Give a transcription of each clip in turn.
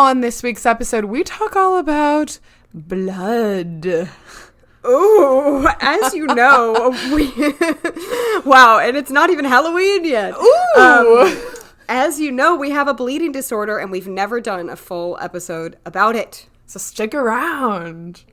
On this week's episode, we talk all about blood. Ooh, as you know, wow, and it's not even Halloween yet. Ooh. As you know, we have a bleeding disorder, and we've never done a full episode about it. So stick around.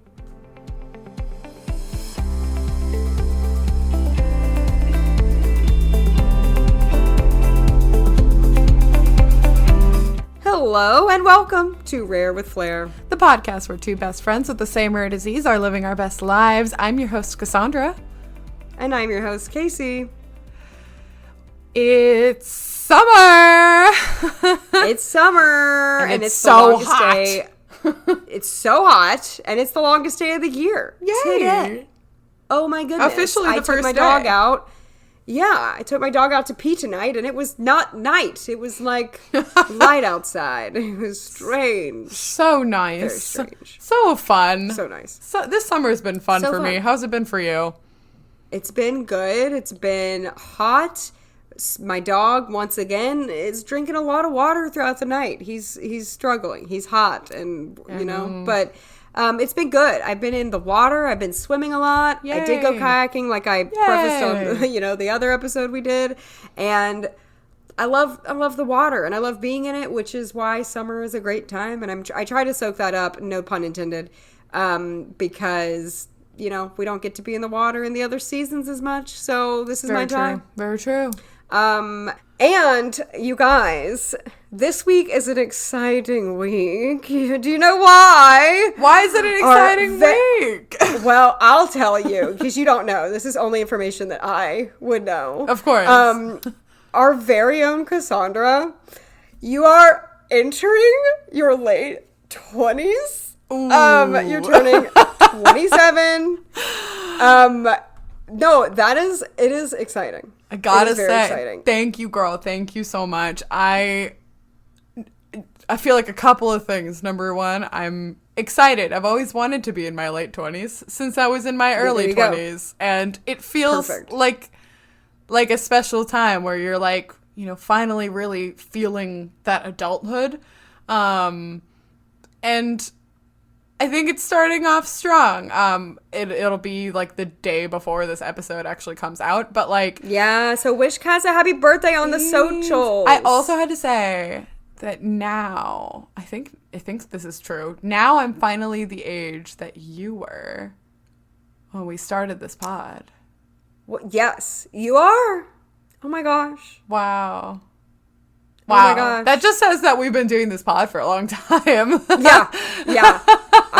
Hello and welcome to Rare with Flair, The podcast where two best friends with the same rare disease are living our best lives. I'm your host, Cassandra. and I'm your host, Casey. It's summer. It's summer, and it's the so longest hot. day. It's so hot, and it's the longest day of the year. Yay. Today. Oh my goodness. Officially the I first took my day. dog out. Yeah, I took my dog out to pee tonight, and it was not night. It was like light outside. It was strange. So nice. Very strange. So fun. So nice. So this summer's been fun So for me. fun. How's it been for you? It's been good. It's been hot. My dog, once again, is drinking a lot of water throughout the night. He's struggling. He's hot, and you know, but it's been good. I've been in the water. I've been swimming a lot. I did go Yay. kayaking, like I prefaced on the other episode we did, and I love the water, and I love being in it, which is why summer is a great time. And I try to soak that up, no pun intended, because you know we don't get to be in the water in the other seasons as much. So this is my time. Very true. And you guys, this week is an exciting week. Do you know why? Why is it an exciting week? Well, I'll tell you, because you don't know. This is only information that I would know. Of course. Our very own Cassandra, you are entering your late 20s. You're turning 27. No, it is exciting. I gotta very say, exciting. Thank you, girl. Thank you so much. I feel like a couple of things. Number one, I'm excited. I've always wanted to be in my late 20s since I was in my early 20s. And it feels Perfect. like a special time where you're like, you know, finally really feeling that adulthood. And I think it's starting off strong. It'll be like the day before this episode actually comes out, but like, Yeah, so wish Kaz a happy birthday on the socials. I also had to say that now I think this is true. Now I'm finally the age that you were when we started this pod. Well, yes, you are. Oh my gosh. Wow. Oh my gosh. That just says that we've been doing this pod for a long time. Yeah.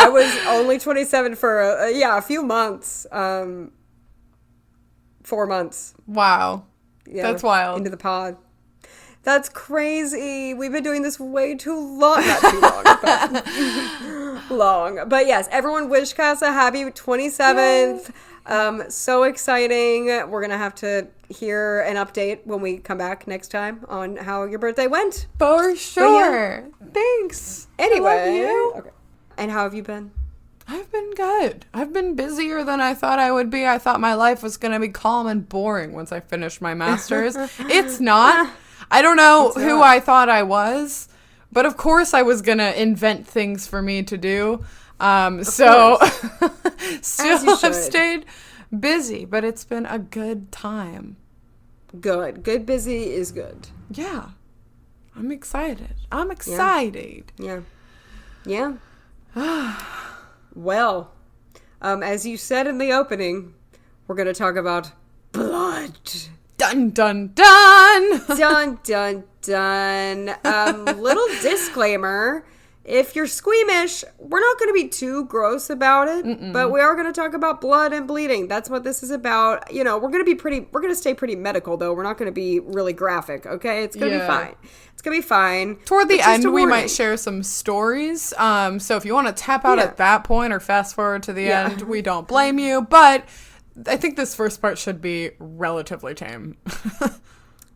I was only 27 for a few months. 4 months. Wow. Yeah, That's wild. Into the pod. That's crazy. We've been doing this way too long. Not too long, but long. But yes, everyone wish Cass a happy 27th. So exciting. We're going to have to hear an update when we come back next time on how your birthday went. For sure. Thanks. Anyway. I love you. Okay. And how have you been? I've been good. I've been busier than I thought I would be. I thought my life was going to be calm and boring once I finished my master's. It's not. I don't know who I thought I was, but of course I was going to invent things for me to do. So still have stayed busy, but it's been a good time. Good. Good busy is good. Yeah. I'm excited. Yeah. Well, as you said in the opening, we're going to talk about blood. Dun, dun, dun. Dun, dun, dun. Little disclaimer. If you're squeamish, we're not going to be too gross about it, but we are going to talk about blood and bleeding. That's what this is about. You know, we're going to stay pretty medical, though. We're not going to be really graphic, okay? It's going to be fine. It's going to be fine. Toward the end, we might share some stories. So if you want to tap out at that point or fast forward to the end, we don't blame you. But I think this first part should be relatively tame.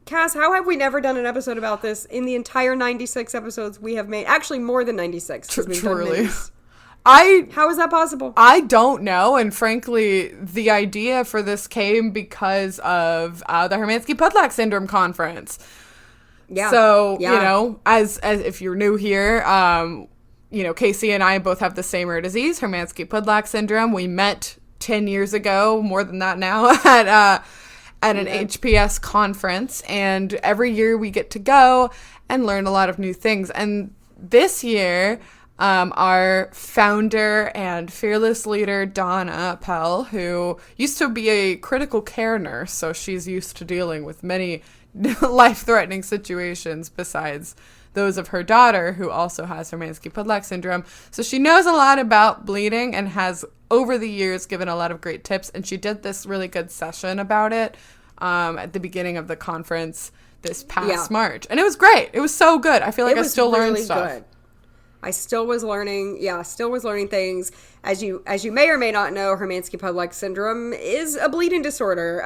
Cass, how have we never done an episode about this in the entire 96 episodes we have made? Actually, more than 96. Truly. How is that possible? I don't know, and frankly, the idea for this came because of the Hermansky-Pudlak syndrome conference. Yeah. So, Yeah. you know, as if you're new here, you know, Casey and I both have the same rare disease, Hermansky-Pudlak syndrome. We met 10 years ago, more than that now, at an HPS conference. And every year we get to go and learn a lot of new things. And this year, our founder and fearless leader, Donna Appel, who used to be a critical care nurse, so she's used to dealing with many life-threatening situations besides those of her daughter, who also has Hermansky-Pudlak syndrome. So she knows a lot about bleeding and has, over the years, given a lot of great tips. And she did this really good session about it at the beginning of the conference this past March. And it was great. It was so good. I feel like I still learned stuff. Good. I still was learning things. As you may or may not know, Hermansky-Pudlak syndrome is a bleeding disorder.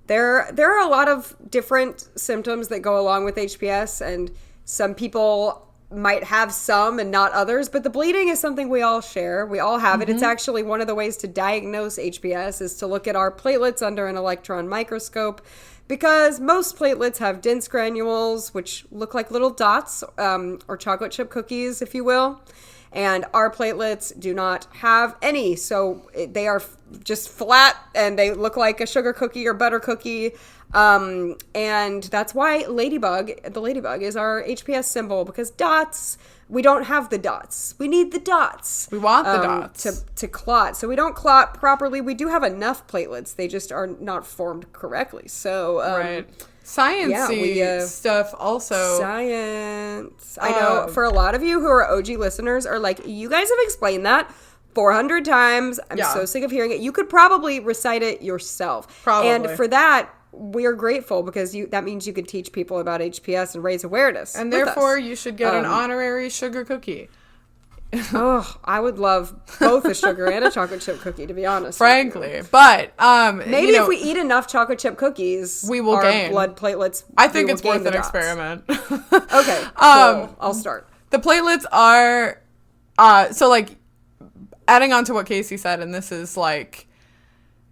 There are a lot of different symptoms that go along with HPS, and some people might have some and not others, but the bleeding is something we all share. We all have it. It's actually one of the ways to diagnose HPS is to look at our platelets under an electron microscope, because most platelets have dense granules, which look like little dots, or chocolate chip cookies, if you will. And our platelets do not have any. So they are just flat and they look like a sugar cookie or butter cookie. And that's why the ladybug is our HPS symbol, because dots, we don't have the dots. We need the dots. We want the dots. To clot. So we don't clot properly. We do have enough platelets. They just are not formed correctly. So, right. Science-y stuff also. Science. I know for a lot of you who are OG listeners are like, you guys have explained that 400 times. I'm so sick of hearing it. You could probably recite it yourself. Probably. And for that, we are grateful, because that means you could teach people about HPS and raise awareness. And therefore, you should get an honorary sugar cookie. Oh, I would love both a sugar and a chocolate chip cookie, to be honest. Frankly. But, maybe if we eat enough chocolate chip cookies, we will gain blood platelets. I think it's worth an experiment. Okay, cool. I'll start. The platelets are, so like, adding on to what Casey said, and this is like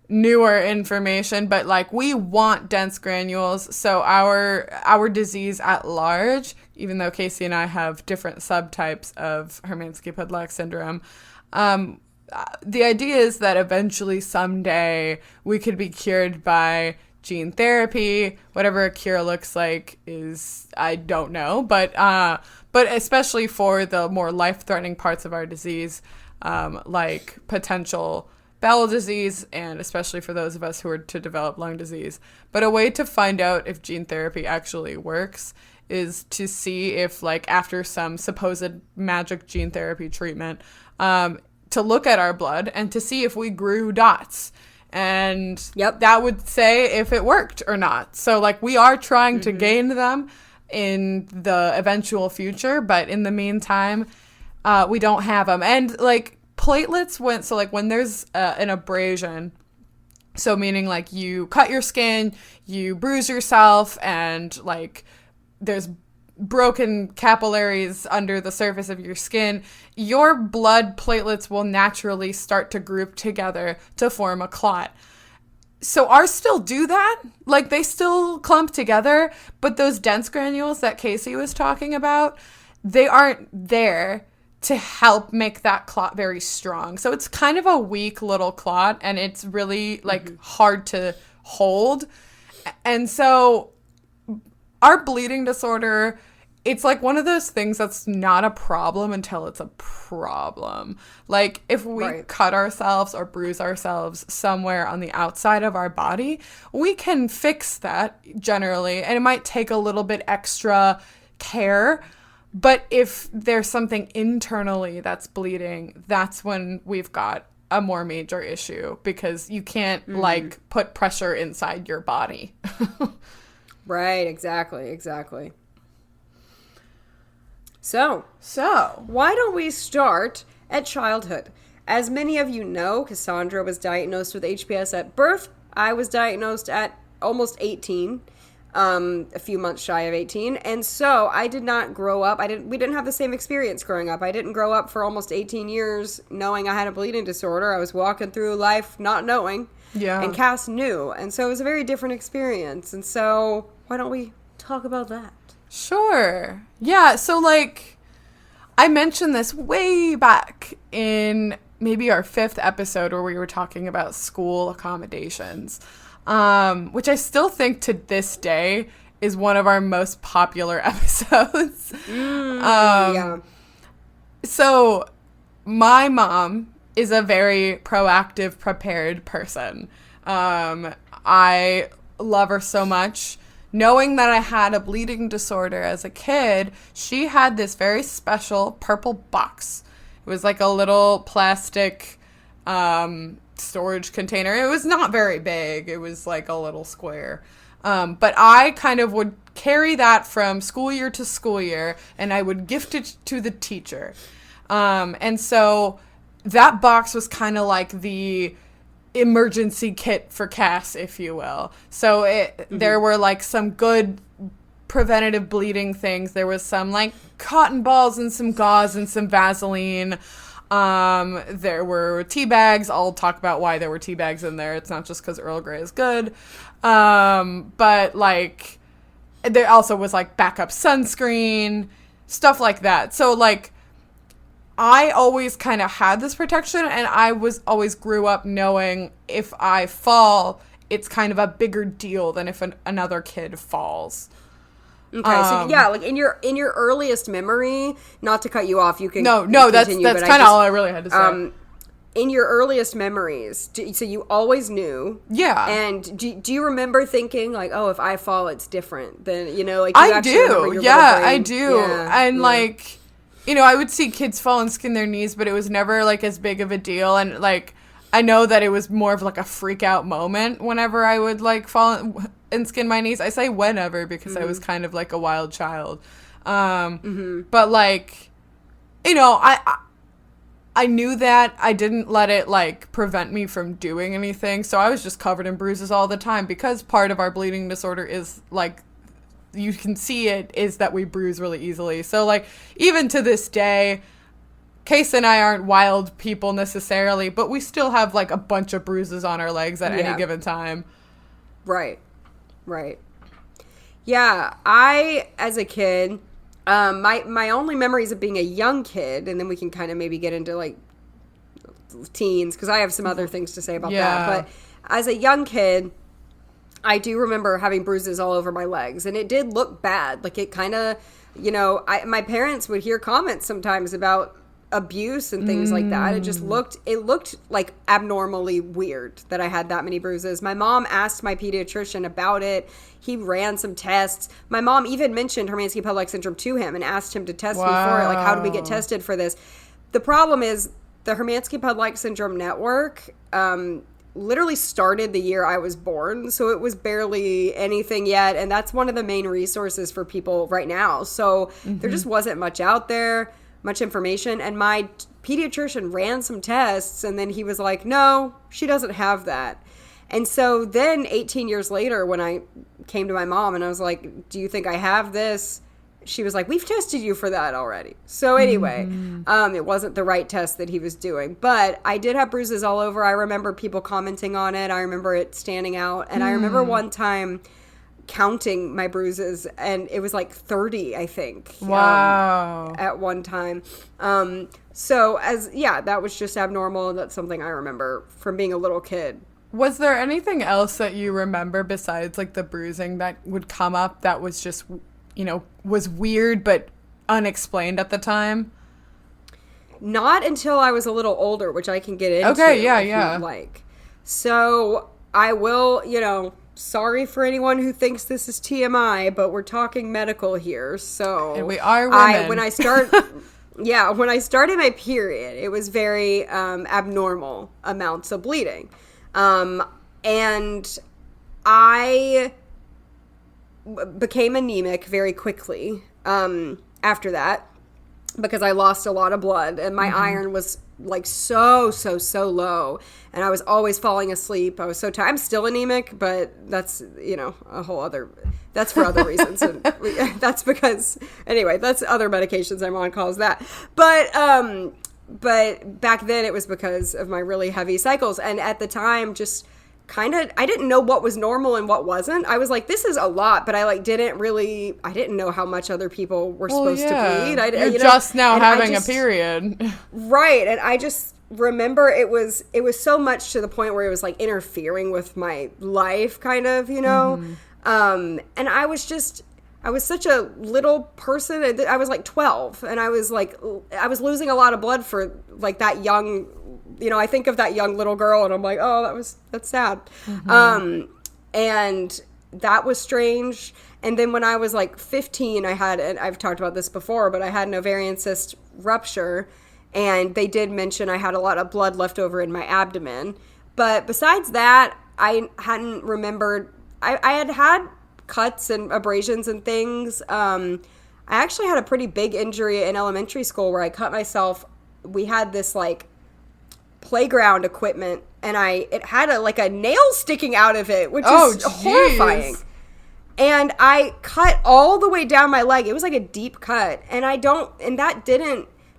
newer information, but like we want dense granules. So our disease at large, even though Casey and I have different subtypes of Hermansky-Pudlak syndrome, the idea is that eventually someday we could be cured by gene therapy. Whatever a cure looks like is, I don't know, but especially for the more life-threatening parts of our disease, like potential bowel disease, and especially for those of us who are to develop lung disease. But a way to find out if gene therapy actually works is to see if, like, after some supposed magic gene therapy treatment, to look at our blood and to see if we grew dots. And that would say if it worked or not. So, like, we are trying to gain them in the eventual future, but in the meantime, we don't have them. And, like, platelets when there's an abrasion, so meaning like you cut your skin, you bruise yourself, and like there's broken capillaries under the surface of your skin, your blood platelets will naturally start to group together to form a clot. So ours still do that. Like, they still clump together, but those dense granules that Casey was talking about, they aren't there to help make that clot very strong. So it's kind of a weak little clot, and it's really, like, hard to hold. And so our bleeding disorder, it's like one of those things that's not a problem until it's a problem. Like, if we cut ourselves or bruise ourselves somewhere on the outside of our body, we can fix that generally, and it might take a little bit extra care. But if there's something internally that's bleeding, that's when we've got a more major issue, because you can't, like, put pressure inside your body. Right, exactly. So, why don't we start at childhood? As many of you know, Cassandra was diagnosed with HPS at birth. I was diagnosed at almost 18. A few months shy of 18. And so I did not grow up. We didn't have the same experience growing up. I didn't grow up for almost 18 years knowing I had a bleeding disorder. I was walking through life not knowing. Yeah. And Cass knew. And so it was a very different experience. And so why don't we talk about that? Sure. Yeah, so like I mentioned this way back in maybe our 5th episode where we were talking about school accommodations, which I still think to this day is one of our most popular episodes. Yeah. So my mom is a very proactive, prepared person. I love her so much. Knowing that I had a bleeding disorder as a kid, she had this very special purple box. It was like a little plastic storage container. It was not very big. It was like a little square. But I kind of would carry that from school year to school year, and I would gift it to the teacher. And so that box was kind of like the emergency kit for Cass, if you will. So there were like some good preventative bleeding things. There was some like cotton balls and some gauze and some Vaseline. There were tea bags. I'll talk about why there were tea bags in there. It's not just because Earl Grey is good. But like there also was like backup sunscreen, stuff like that. So like I always kind of had this protection, and I was always grew up knowing if I fall, it's kind of a bigger deal than if another kid falls. Okay, so yeah, like in your earliest memory, not to cut you off, you can no, that's kind of all I really had to say. In your earliest memories, so you always knew, yeah. And do you remember thinking like, oh, if I fall, it's different than like I do, yeah, I do, and like. You know, I would see kids fall and skin their knees, but it was never, like, as big of a deal. And, like, I know that it was more of, like, a freak-out moment whenever I would, like, fall and skin my knees. I say whenever because I was kind of, like, a wild child. But, like, you know, I knew that. I didn't let it, like, prevent me from doing anything. So I was just covered in bruises all the time because part of our bleeding disorder is, like, you can see it is that we bruise really easily. So like even to this day, Case and I aren't wild people necessarily, but we still have like a bunch of bruises on our legs at any given time. Right. Yeah, I as a kid, my only memories of being a young kid, and then we can kind of maybe get into like teens because I have some other things to say about that. But as a young kid, I do remember having bruises all over my legs, and it did look bad. Like it kind of, my parents would hear comments sometimes about abuse and things like that. It looked like abnormally weird that I had that many bruises. My mom asked my pediatrician about it. He ran some tests. My mom even mentioned Hermansky-Pudlak syndrome to him and asked him to test me for it. Like, how do we get tested for this? The problem is the Hermansky-Pudlak syndrome network, literally started the year I was born, so it was barely anything yet, and that's one of the main resources for people right now. So there just wasn't much out there, much information, and my pediatrician ran some tests, and then he was like, no, she doesn't have that. And so then 18 years later, when I came to my mom and I was like, do you think I have this? She was like, we've tested you for that already. So anyway, it wasn't the right test that he was doing. But I did have bruises all over. I remember people commenting on it. I remember it standing out. And I remember one time counting my bruises, and it was like 30, I think. Wow. At one time. So that was just abnormal. That's something I remember from being a little kid. Was there anything else that you remember besides like the bruising that would come up that was just, was weird but unexplained at the time? Not until I was a little older, which I can get into. Okay, yeah. If you'd like. So I will, sorry for anyone who thinks this is TMI, but we're talking medical here. So and we are women. When I started my period, it was very abnormal amounts of bleeding. And I became anemic very quickly after that because I lost a lot of blood, and my iron was like so low, and I was always falling asleep. I was so tired. I'm still anemic, but that's, a whole other, that's for other reasons. And that's because, anyway, that's other medications I'm on cause that. But back then it was because of my really heavy cycles. And at the time, just I didn't know what was normal and what wasn't. I was like, this is a lot, but I like didn't know how much other people were supposed to bleed. You're just now having a period. Right. And I just remember it was so much to the point where it was like interfering with my life kind of, and I was such a little person. I was like 12 and I was losing a lot of blood for like that young, I think of that young little girl and I'm like, oh, that's sad. And that was strange. And then when I was like 15, and I've talked about this before, but I had an ovarian cyst rupture, and they did mention I had a lot of blood left over in my abdomen. But besides that, I hadn't remembered. I had cuts and abrasions and things. I actually had a pretty big injury in elementary school where I cut myself. We had this like playground equipment, and it had a nail sticking out of it, which is horrifying. And I cut all the way down my leg. It was like a deep cut,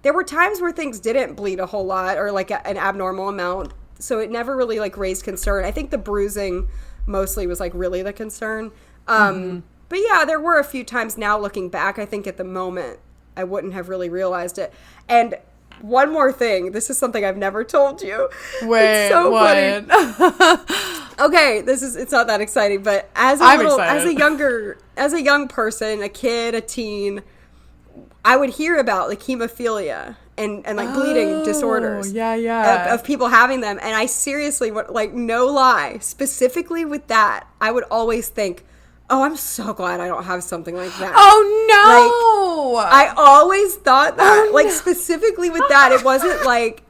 there were times where things didn't bleed a whole lot or like an abnormal amount, so it never really like raised concern. I think the bruising mostly was like really the concern. But yeah, there were a few times now looking back. I think at the moment I wouldn't have really realized it. And one more thing. This is something I've never told you. Wait, it's so what? Funny. Okay, it's not that exciting, but as a young person, a kid, a teen, I would hear about like hemophilia and like bleeding disorders. Yeah. Of people having them, and I seriously would, like, no lie, specifically with that, I would always think, oh, I'm so glad I don't have something like that. Oh, no! Like, I always thought that. Like, specifically with that, it wasn't like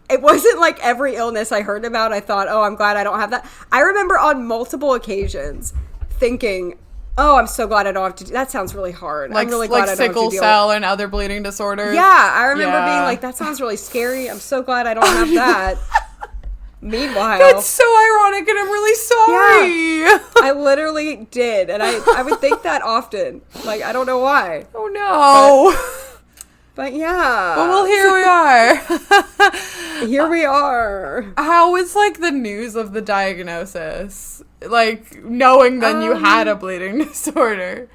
every illness I heard about, I thought, oh, I'm glad I don't have that. I remember on multiple occasions thinking, oh, I'm so glad I don't have to do that. Sounds really hard. Like, I'm really glad I don't have to deal with sickle cell and other bleeding disorders. Yeah, I remember being like, that sounds really scary. I'm so glad I don't have that. Meanwhile, that's so ironic, and I'm really sorry. Yeah, I literally did, and I would think that often. Like, I don't know why. Oh no. But yeah. Well, here we are. Here we are. How was like the news of the diagnosis? Like, knowing then you had a bleeding disorder.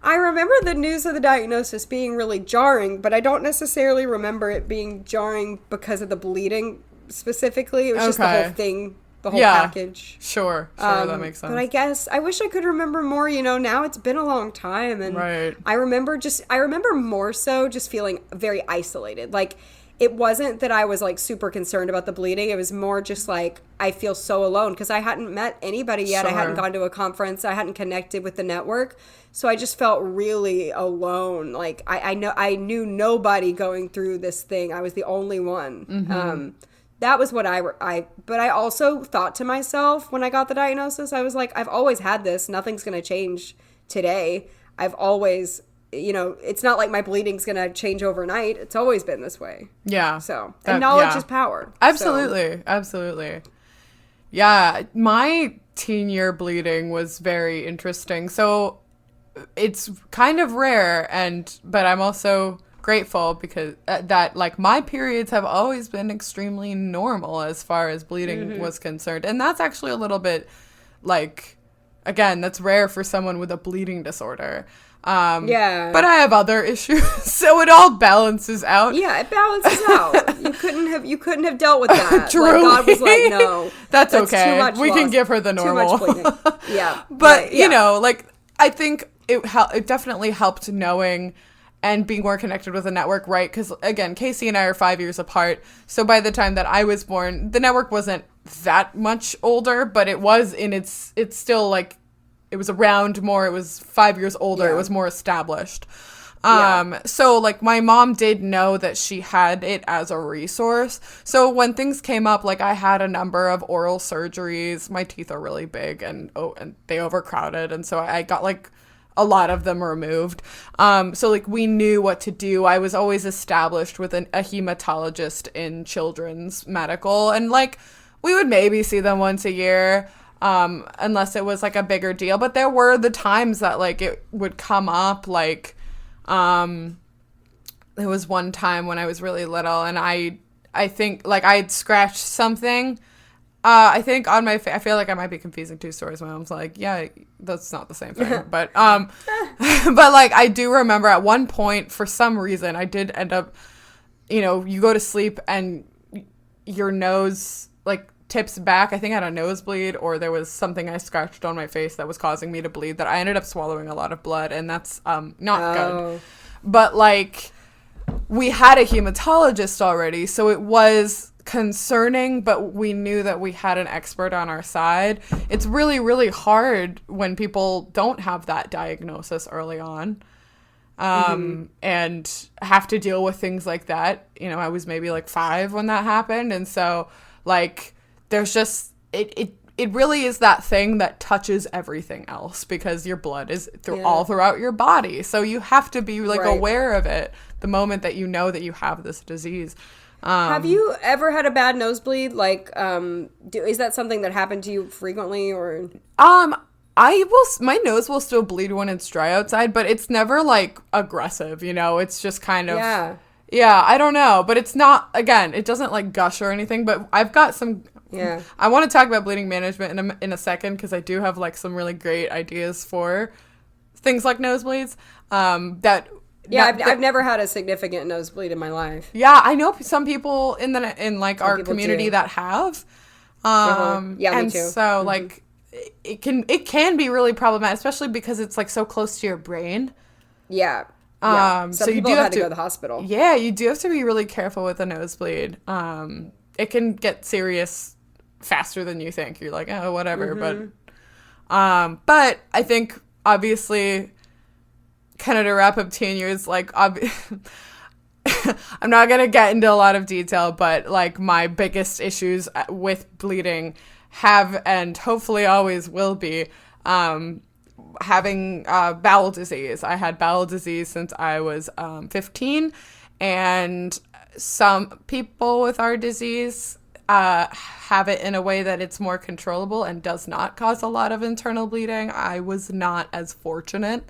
I remember the news of the diagnosis being really jarring, but I don't necessarily remember it being jarring because of the bleeding specifically. It was just the whole thing, the whole package. Sure, that makes sense. But I guess I wish I could remember more. Now it's been a long time, and right. I remember more so just feeling very isolated. Like, it wasn't that I was like super concerned about the bleeding. It was more just like, I feel so alone because I hadn't met anybody yet. Sure. I hadn't gone to a conference. I hadn't connected with the network. So I just felt really alone. Like, I knew nobody going through this thing. I was the only one. Mm-hmm. That was what but I also thought to myself when I got the diagnosis, I was like, I've always had this. Nothing's going to change today. I've always, it's not like my bleeding's going to change overnight. It's always been this way. Yeah. So, and knowledge is power. Absolutely. So. Absolutely. Yeah. My teen year bleeding was very interesting. So it's kind of rare, but I'm also grateful because that like my periods have always been extremely normal as far as bleeding was concerned, and that's actually a little bit like, again, that's rare for someone with a bleeding disorder. But I have other issues, so it all balances out. Yeah, it balances out. You couldn't have dealt with that. Truly. Like, God was like, no, that's okay. Too much we loss. can give her the normal. Too much bleeding. Yeah, but like, I think it definitely helped knowing and being more connected with the network, right? Because, again, Casey and I are 5 years apart. So by the time that I was born, the network wasn't that much older, but it was it's still like, it was around more. It was 5 years older. Yeah. It was more established. So like my mom did know that she had it as a resource. So when things came up, like I had a number of oral surgeries. My teeth are really big and they overcrowded. And so I got like a lot of them removed. So like we knew what to do. I was always established with a hematologist in children's medical, and like we would maybe see them once a year, unless it was like a bigger deal. But there were the times that like it would come up, like there was one time when I was really little and I think like I had scratched something I think on my I feel like I might be confusing two stories. My mom's like, yeah, that's not the same thing. But but like I do remember at one point for some reason I did end up, you know, you go to sleep and your nose like tips back. I think I had a nosebleed or there was something I scratched on my face that was causing me to bleed that I ended up swallowing a lot of blood, and that's not good. But like we had a hematologist already, so it was concerning, but we knew that we had an expert on our side. It's really, really hard when people don't have that diagnosis early on, and have to deal with things like that. You know, I was maybe like 5 when that happened, and so like there's just it really is that thing that touches everything else because your blood is all throughout your body, so you have to be like aware of it the moment that you know that you have this disease. Have you ever had a bad nosebleed? Like, is that something that happened to you frequently, or? My nose will still bleed when it's dry outside, but it's never like aggressive, you know, it's just kind of, yeah, I don't know, but it's not, again, it doesn't like gush or anything, but I've got some, I want to talk about bleeding management in a second, because I do have like some really great ideas for things like nosebleeds, I've never had a significant nosebleed in my life. Yeah, I know some people in like some our community that have. Yeah, me too. So like it can be really problematic, especially because it's like so close to your brain. Yeah. Some so you do have to go to the hospital. Yeah, you do have to be really careful with a nosebleed. It can get serious faster than you think. You're like, oh, whatever, but I think obviously, kind of to wrap up teen years, like I'm not gonna get into a lot of detail, but like my biggest issues with bleeding have and hopefully always will be having bowel disease. I had bowel disease since I was 15, and some people with our disease have it in a way that it's more controllable and does not cause a lot of internal bleeding. I was not as fortunate.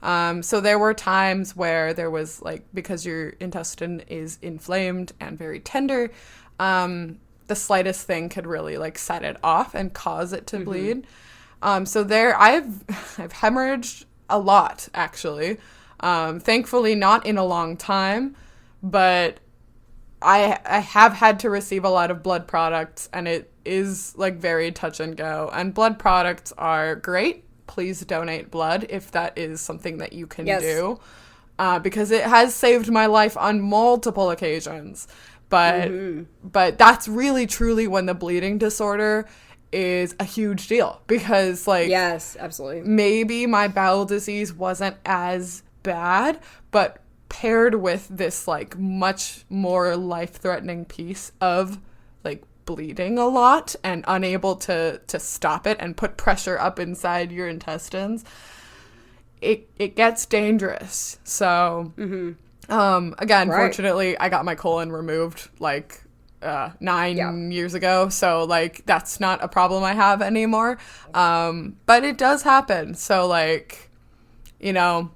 So there were times where there was like, because your intestine is inflamed and very tender, the slightest thing could really like set it off and cause it to bleed. So I've hemorrhaged a lot, actually. Thankfully not in a long time, but I have had to receive a lot of blood products, and it is like very touch and go, and blood products are great. Please donate blood if that is something that you can do, because it has saved my life on multiple occasions. But that's really truly when the bleeding disorder is a huge deal, because like, yes, absolutely, maybe my bowel disease wasn't as bad, but paired with this like much more life-threatening piece of like bleeding a lot and unable to stop it and put pressure up inside your intestines, it gets dangerous. So again, fortunately I got my colon removed like 9 years ago, so like that's not a problem I have anymore, but it does happen. So like, you know,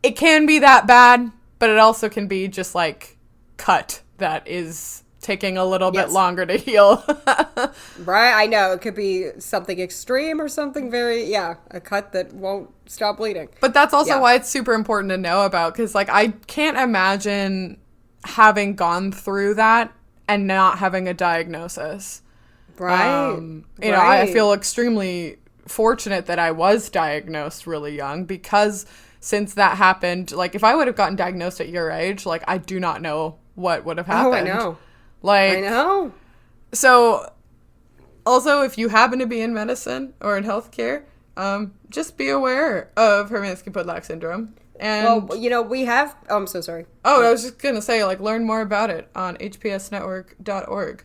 it can be that bad, but it also can be just like cut that is taking a little bit longer to heal. Right, I know. It could be something extreme or something very, a cut that won't stop bleeding. But that's also why it's super important to know about, because like I can't imagine having gone through that and not having a diagnosis. Right. You know, I feel extremely fortunate that I was diagnosed really young, because since that happened, like if I would have gotten diagnosed at your age, like I do not know what would have happened. Oh, I know. Like, I know. So also, if you happen to be in medicine or in healthcare, just be aware of Hermansky-Pudlak syndrome. And, well, you know, we have... Oh, I'm so sorry. Oh, I was just going to say, like, learn more about it on hpsnetwork.org.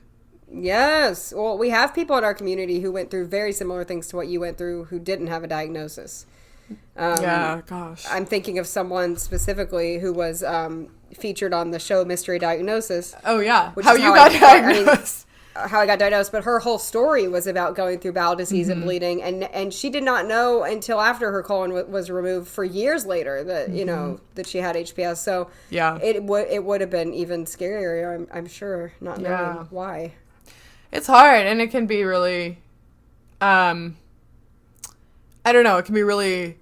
Yes. Well, we have people in our community who went through very similar things to what you went through who didn't have a diagnosis. Yeah, gosh. I'm thinking of someone specifically who was featured on the show Mystery Diagnosis. Oh, yeah. How you got diagnosed. How I got diagnosed, but her whole story was about going through bowel disease and bleeding, and she did not know until after her colon was removed for years later that you know that she had HPS. So yeah, it would have been even scarier, I'm sure, not knowing why. It's hard, and it can be really, I don't know, it can be really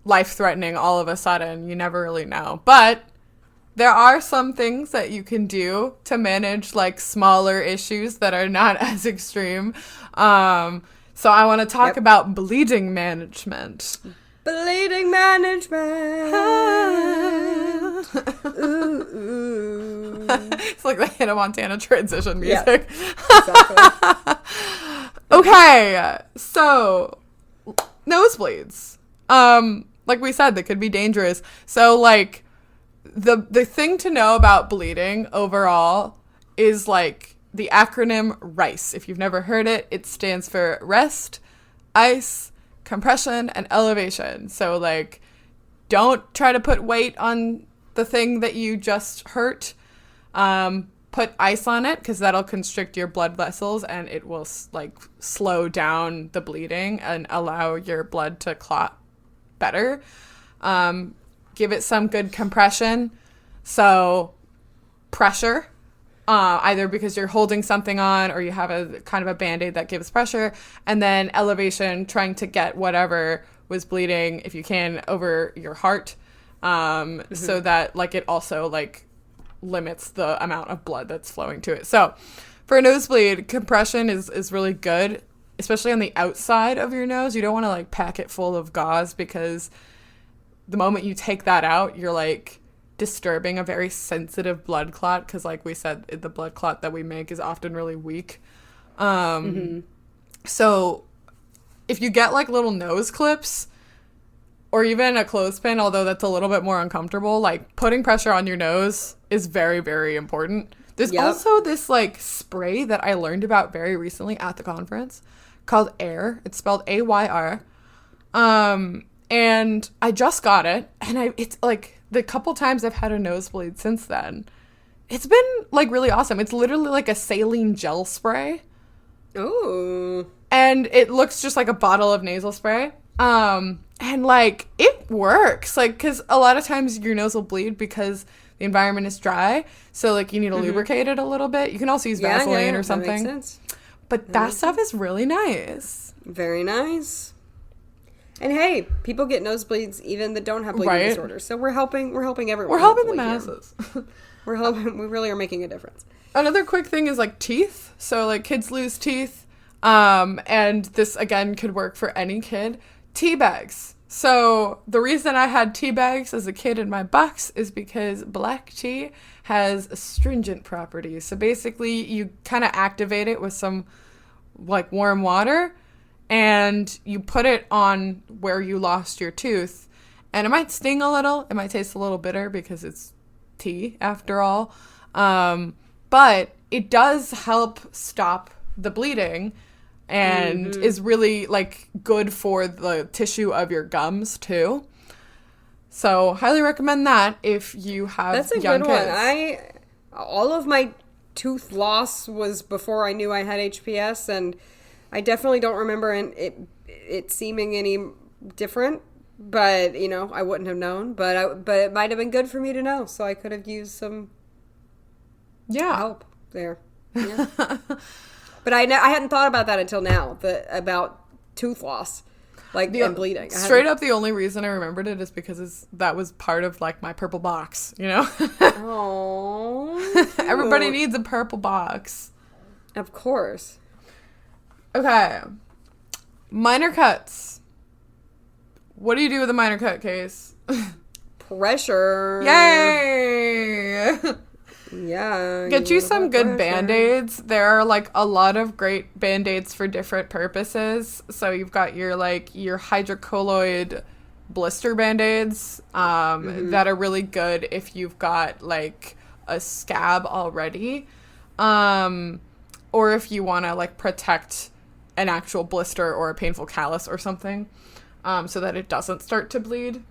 life-threatening all of a sudden. You never really know. But there are some things that you can do to manage, like, smaller issues that are not as extreme. So I want to talk about bleeding management. Bleeding management. Ooh, ooh. It's like the Hannah Montana transition music. Yeah, exactly. Okay, so nosebleeds. Like we said, they could be dangerous. So, like, the thing to know about bleeding overall is, like, the acronym RICE. If you've never heard it, it stands for rest, ice, compression, and elevation. So, like, don't try to put weight on the thing that you just hurt. Put ice on it, because that'll constrict your blood vessels and it will, like, slow down the bleeding and allow your blood to clot better. Give it some good compression. So pressure, either because you're holding something on or you have a kind of a Band-Aid that gives pressure. And then elevation, trying to get whatever was bleeding, if you can, over your heart, so that, like, it also, like, limits the amount of blood that's flowing to it. So for a nosebleed, compression is really good, especially on the outside of your nose. You don't want to, like, pack it full of gauze, because the moment you take that out, you're, like, disturbing a very sensitive blood clot, because, like we said, the blood clot that we make is often really weak. So if you get, like, little nose clips or even a clothespin, although that's a little bit more uncomfortable, like, putting pressure on your nose is very, very important. There's also this, like, spray that I learned about very recently at the conference called Air. It's spelled AYR. And I just got it, and it's, like, the couple times I've had a nosebleed since then, it's been, like, really awesome. It's literally like a saline gel spray. Ooh. And it looks just like a bottle of nasal spray. And, like, it works. Like, because a lot of times your nose will bleed because the environment is dry. So, like, you need to lubricate it a little bit. You can also use Vaseline or something. That makes sense. But that stuff is really nice. Very nice. And hey, people get nosebleeds even that don't have bleeding disorders. So we're helping everyone. We're helping the masses. We really are making a difference. Another quick thing is, like, teeth. So, like, kids lose teeth. And this, again, could work for any kid. Tea bags. So the reason I had tea bags as a kid in my box is because black tea has astringent properties. So basically you kind of activate it with some, like, warm water, and you put it on where you lost your tooth, and it might sting a little. It might taste a little bitter because it's tea after all. But it does help stop the bleeding, and is really, like, good for the tissue of your gums too. So highly recommend that if you have That's a young good kids. one. All of my tooth loss was before I knew I had HPS, and I definitely don't remember it seeming any different. But, you know, I wouldn't have known. But it might have been good for me to know, so I could have used some help there. Yeah. But I hadn't thought about that until now, about tooth loss, like, and bleeding. Straight up, the only reason I remembered it is because that was part of, like, my purple box, you know? Oh. Everybody needs a purple box. Of course. Okay. Minor cuts. What do you do with a minor cut case? Pressure. Yay! Yeah. Get you some good Band-Aids. There are, like, a lot of great Band-Aids for different purposes. So you've got your hydrocolloid blister Band-Aids that are really good if you've got, like, a scab already. Or if you want to, like, protect an actual blister or a painful callus or something, so that it doesn't start to bleed.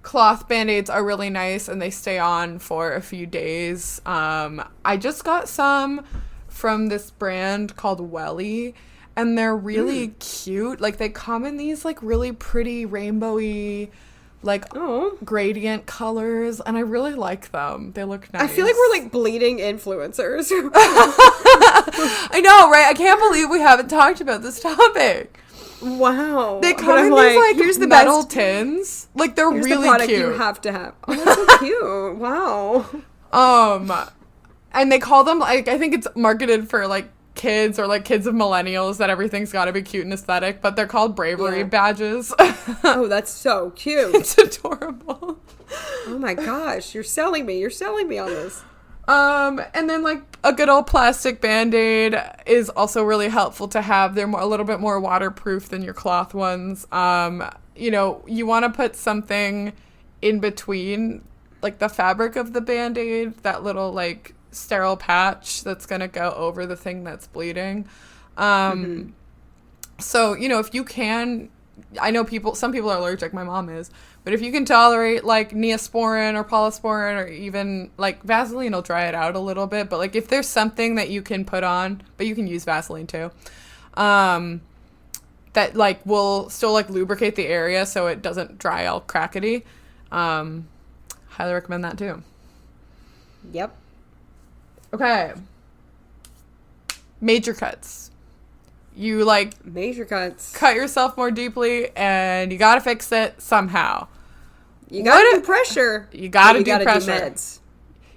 Cloth Band-Aids are really nice, and they stay on for a few days. I just got some from this brand called Welly, and they're really cute. Like, they come in these, like, really pretty rainbowy, like Oh. gradient colors, and I really like them. They look nice. I feel like we're like bleeding influencers. I know, right? I can't believe we haven't talked about this topic. Wow. They come in these like here's the metal best tins. Like they're here's really the product cute. you have to have. Oh, that's so cute. Wow. And they call them, like, I think it's marketed for like kids or like kids of millennials, that everything's got to be cute and aesthetic, but they're called bravery badges. Oh, that's so cute. It's adorable. Oh my gosh, you're selling me on this. And then like a good old plastic Band-Aid is also really helpful to have. They're a little bit more waterproof than your cloth ones. You know, you want to put something in between like the fabric of the Band-Aid, that little like sterile patch that's going to go over the thing that's bleeding. So, you know, if you can, I know some people are allergic, my mom is, but if you can tolerate like Neosporin or Polysporin, or even like Vaseline will dry it out a little bit, but like if there's something that you can put on, but you can use Vaseline too, that like will still like lubricate the area so it doesn't dry all crackety, highly recommend that too. Yep. Okay. Major cuts. You like major cuts. Cut yourself more deeply, and you gotta fix it somehow. You gotta do pressure. You gotta do pressure. Do meds.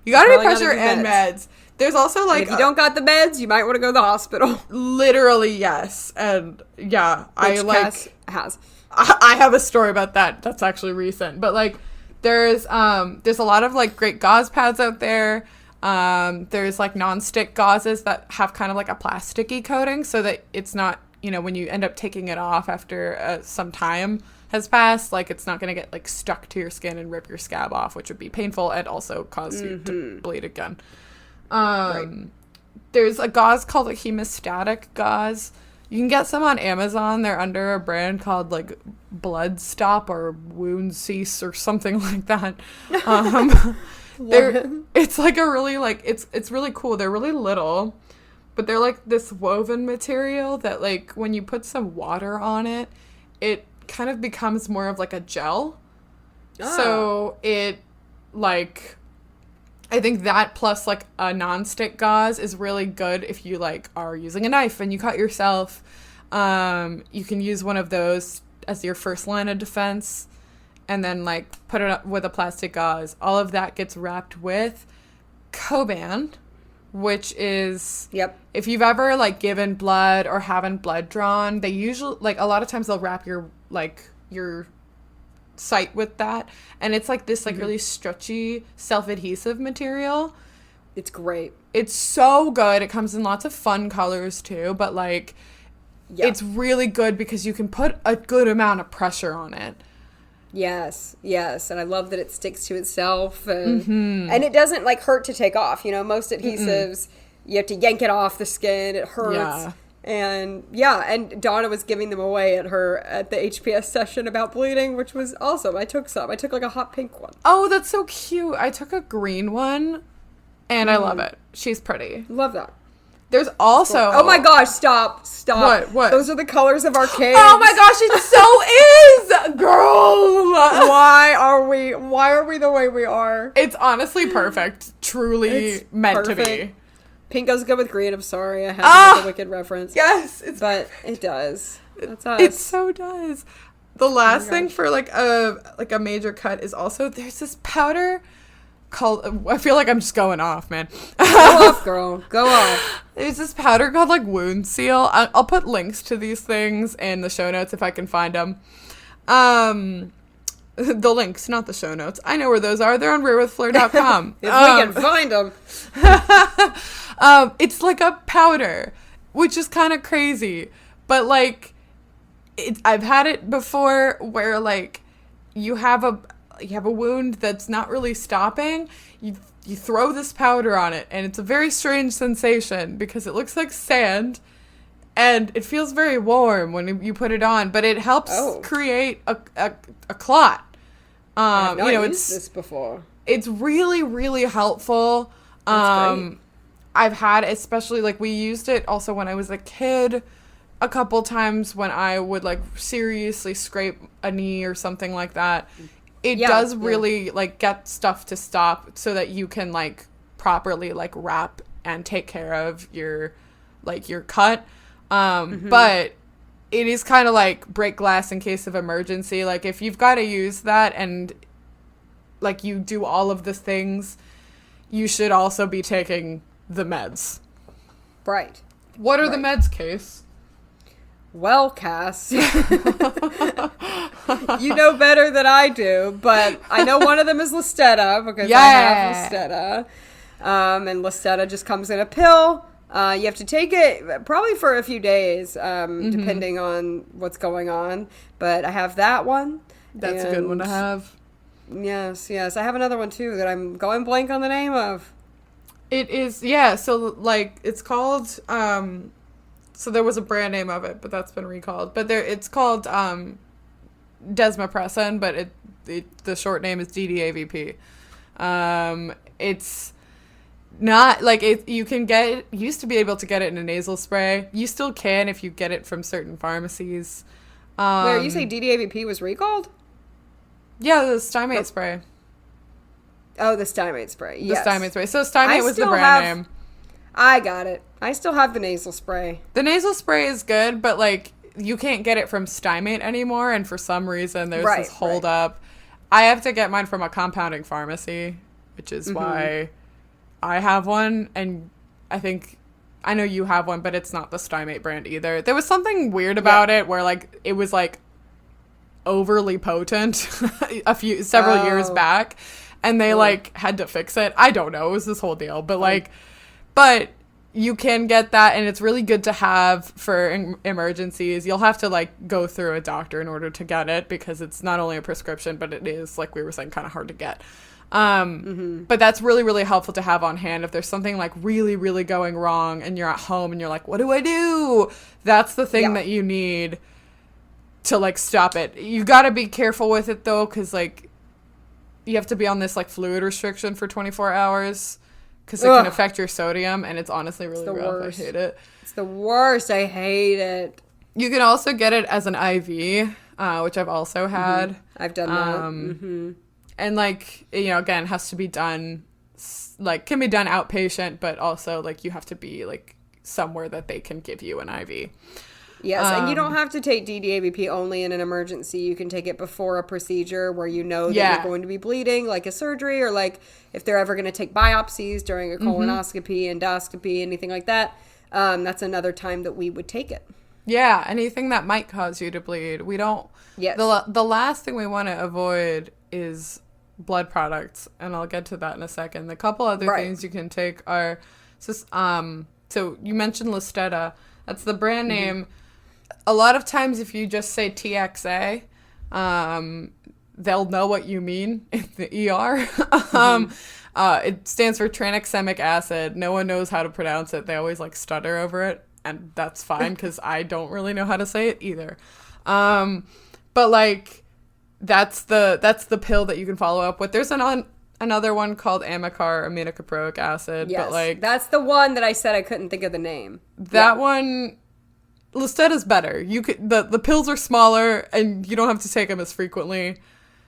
You gotta do pressure and meds. There's also like, and if you don't got the meds, you might want to go to the hospital. Literally, yes. And yeah, which Cass has. I have a story about that. That's actually recent, but like there's a lot of like great gauze pads out there. There's like non-stick gauzes that have kind of like a plasticky coating, so that it's not, you know, when you end up taking it off after some time has passed, like it's not going to get like stuck to your skin and rip your scab off, which would be painful and also cause you to bleed again. Right. There's a gauze called a hemostatic gauze. You can get some on Amazon. They're under a brand called like Blood Stop or Wound Cease or something like that. It's like a really like it's really cool. They're really little, but they're like this woven material that like when you put some water on it, it kind of becomes more of like a gel. So it like, I think that plus like a non-stick gauze is really good if you like are using a knife and you cut yourself. You can use one of those as your first line of defense, and then like put it up with a plastic gauze. All of that gets wrapped with Coban, which is, if you've ever like given blood or having blood drawn, they usually like a lot of times they'll wrap your site with that, and it's like this like really stretchy self-adhesive material. It's great. It's so good. It comes in lots of fun colors too, but like it's really good because you can put a good amount of pressure on it. Yes, and I love that it sticks to itself, and it doesn't like hurt to take off. You know, most adhesives you have to yank it off the skin. It hurts. And and Donna was giving them away at the HPS session about bleeding, which was awesome. I took some. I took like a hot pink one. Oh, that's so cute. I took a green one, and I love it. She's pretty. Love that. There's also... Oh my gosh, stop. What? Those are the colors of our kids. Oh my gosh, it so is! Girl! Why are we the way we are? It's honestly perfect. Truly it's meant perfect. to be. Pink goes good with green. I'm sorry, I had to make a wicked reference. Yes, but it does. That's us. It so does. The last thing for like a major cut is also there's this powder called. I feel like I'm just going off, man. Go off, girl. Go off. There's this powder called like Wound Seal. I'll put links to these things in the show notes if I can find them. The links, not the show notes. I know where those are. They're on rarewithfleur.com. If we can find them. It's like a powder, which is kind of crazy. But like, I've had it before where like you have a wound that's not really stopping. You throw this powder on it, and it's a very strange sensation because it looks like sand. And it feels very warm when you put it on, but it helps create a clot. I've not used this before. It's really, really helpful. That's great. I've had, especially like we used it also when I was a kid, a couple times when I would like seriously scrape a knee or something like that. it does really like get stuff to stop so that you can like properly like wrap and take care of your cut. But it is kind of like break glass in case of emergency. Like if you've got to use that and like you do all of the things, you should also be taking the meds. Right. What are the meds, Case? Well, Cass, you know better than I do, but I know one of them is Listetta because I have Listetta. And Listetta just comes in a pill. You have to take it probably for a few days, depending on what's going on. But I have that one. That's a good one to have. Yes. I have another one, too, that I'm going blank on the name of. It is, so, like, it's called, so there was a brand name of it, but that's been recalled. But it's called Desmopressin, but the short name is DDAVP. It's not, like, you can get, used to be able to get it in a nasal spray. You still can if you get it from certain pharmacies. Wait, you say DDAVP was recalled? Yeah, the Stymate spray. Oh, the Stymate spray. Yes. The Stymate spray. So Stymate was the brand name. I got it. I still have the nasal spray. The nasal spray is good, but like you can't get it from Stymate anymore, and for some reason there's this hold up. I have to get mine from a compounding pharmacy, which is why I have one, and I know you have one, but it's not the Stymate brand either. There was something weird about it where like it was like overly potent several years back. And they, like, had to fix it. I don't know. It was this whole deal. But, like, but you can get that, and it's really good to have for emergencies. You'll have to, like, go through a doctor in order to get it because it's not only a prescription, but it is, like we were saying, kind of hard to get. But that's really, really helpful to have on hand if there's something, like, really, really going wrong and you're at home and you're like, what do I do? That's the thing that you need to, like, stop it. You got to be careful with it, though, because, like, you have to be on this, like, fluid restriction for 24 hours because it can affect your sodium, and it's honestly really rough. Worst. I hate it. It's the worst. I hate it. You can also get it as an IV, which I've also had. I've done that. And, like, you know, again, has to be done, like, can be done outpatient, but also, like, you have to be, like, somewhere that they can give you an IV. Yes, and you don't have to take DDAVP only in an emergency. You can take it before a procedure where you know that you're going to be bleeding, like a surgery, or like if they're ever going to take biopsies during a colonoscopy, endoscopy, anything like that. That's another time that we would take it. Yeah, anything that might cause you to bleed. We don't... Yes. The last thing we want to avoid is blood products, and I'll get to that in a second. The couple other things you can take are... So you mentioned Listetta. That's the brand name. A lot of times if you just say TXA, they'll know what you mean in the ER. It stands for tranexamic acid. No one knows how to pronounce it. They always like stutter over it, and that's fine because I don't really know how to say it either. But like that's the pill that you can follow up with. There's another one called Amicar aminocaproic acid. Yes, but like that's the one that I said I couldn't think of the name. That one... Listetta's better. You could the pills are smaller and you don't have to take them as frequently.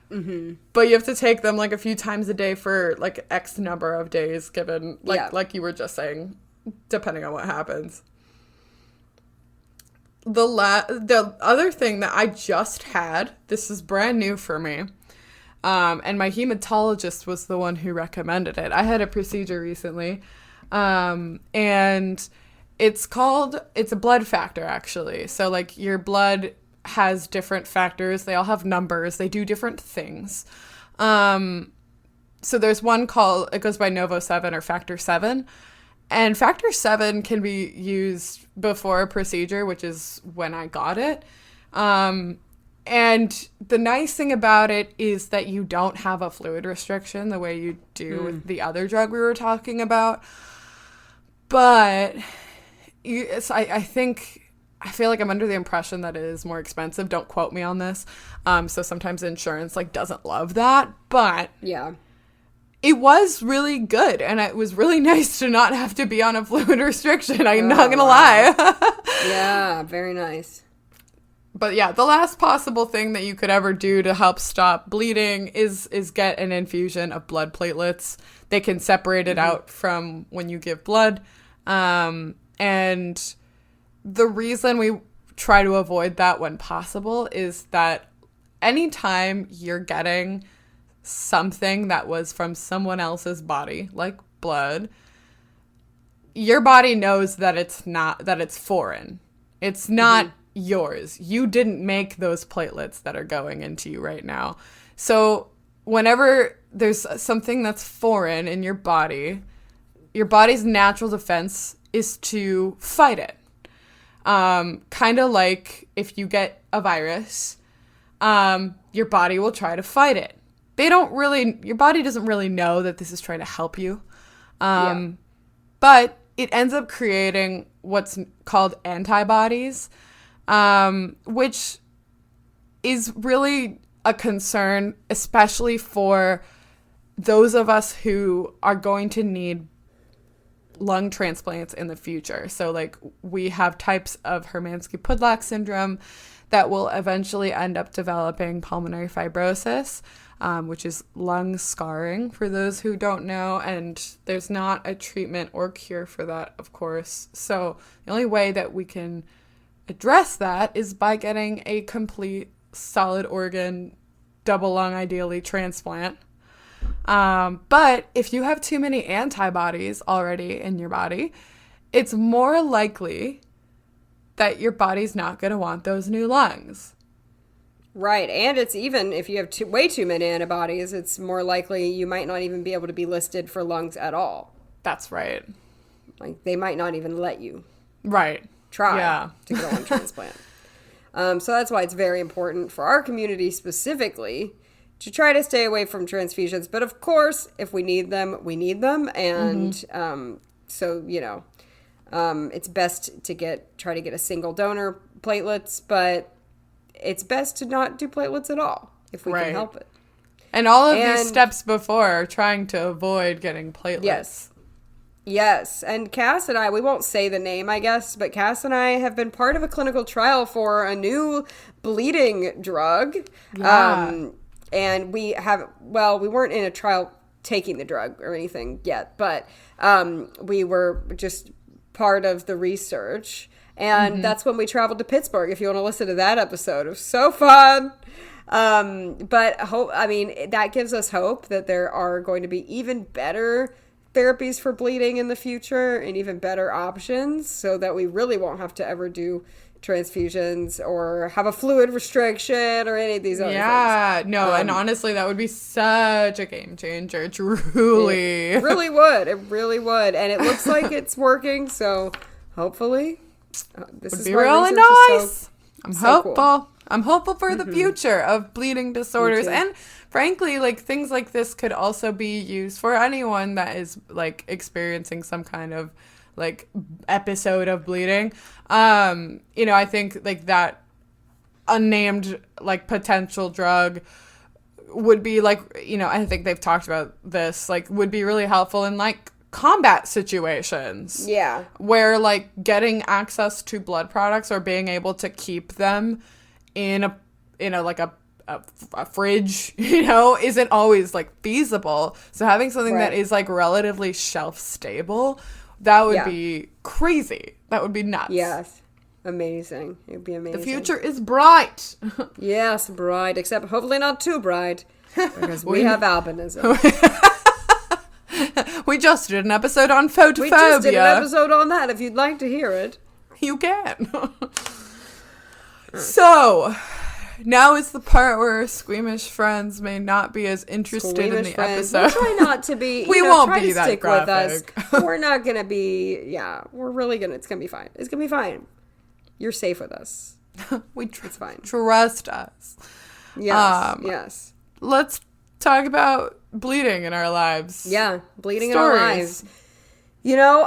But you have to take them like a few times a day for like X number of days, given like you were just saying, depending on what happens. The other thing that I just had, this is brand new for me, and my hematologist was the one who recommended it. I had a procedure recently, and it's a blood factor, actually. So, like, your blood has different factors. They all have numbers. They do different things. So there's one called, it goes by Novo 7 or Factor 7. And Factor 7 can be used before a procedure, which is when I got it. And the nice thing about it is that you don't have a fluid restriction the way you do with the other drug we were talking about. But... I feel like I'm under the impression that it is more expensive. Don't quote me on this. So sometimes insurance like doesn't love that, but yeah, it was really good, and it was really nice to not have to be on a fluid restriction. I'm not gonna lie. Yeah, very nice. But yeah, the last possible thing that you could ever do to help stop bleeding is get an infusion of blood platelets. They can separate it out from when you give blood. And the reason we try to avoid that when possible is that anytime you're getting something that was from someone else's body, like blood, your body knows that it's foreign. It's not yours. You didn't make those platelets that are going into you right now. So whenever there's something that's foreign in your body's natural defense is to fight it. Kind of like if you get a virus, your body will try to fight it. Your body doesn't really know that this is trying to help you. But it ends up creating what's called antibodies, which is really a concern, especially for those of us who are going to need lung transplants in the future. So like we have types of Hermansky-Pudlak syndrome that will eventually end up developing pulmonary fibrosis, which is lung scarring for those who don't know. And there's not a treatment or cure for that, of course. So the only way that we can address that is by getting a complete solid organ, double lung ideally transplant. But if you have too many antibodies already in your body, it's more likely that your body's not going to want those new lungs. Right. And it's even if you have way too many antibodies, it's more likely you might not even be able to be listed for lungs at all. That's right. Like they might not even let you try to get a lung transplant. So that's why it's very important for our community specifically to try to stay away from transfusions. But of course, if we need them, we need them. And so, it's best to try to get a single donor platelets, but it's best to not do platelets at all if we can help it. And all of these steps before are trying to avoid getting platelets. Yes. And Cass and I, we won't say the name, I guess, but Cass and I have been part of a clinical trial for a new bleeding drug. Yeah. And we weren't in a trial taking the drug or anything yet, but we were just part of the research. And that's when we traveled to Pittsburgh, if you want to listen to that episode. It was so fun. But that gives us hope that there are going to be even better therapies for bleeding in the future and even better options so that we really won't have to ever do transfusions or have a fluid restriction or any of these other things. Yeah, no, and honestly, that would be such a game changer, truly. It really would. It really would. And it looks like it's working, so hopefully this would is be really nice. I'm hopeful. Cool. I'm hopeful for the future of bleeding disorders. And frankly, like things like this could also be used for anyone that is like experiencing some kind of like episode of bleeding. I think like that unnamed like potential drug would be like, I think they've talked about this, like would be really helpful in like combat situations. Yeah. Where like getting access to blood products or being able to keep them in a fridge, isn't always like feasible. So having something that is like relatively shelf stable, that would be crazy. That would be nuts. Yes. Amazing. It would be amazing. The future is bright. Yes, bright, except hopefully not too bright because we have albinism. We just did an episode on photophobia. We just did an episode on that. If you'd like to hear it, you can. So, now is the part where squeamish friends may not be as interested in the episode. We'll try not to be. We won't be that stick graphic. With us. We're not going to be. Yeah, we're really going to. It's going to be fine. It's going to be fine. You're safe with us. It's fine. Trust us. Yes. Yes. Let's talk about bleeding in our lives. Yeah, bleeding Stories. In our lives.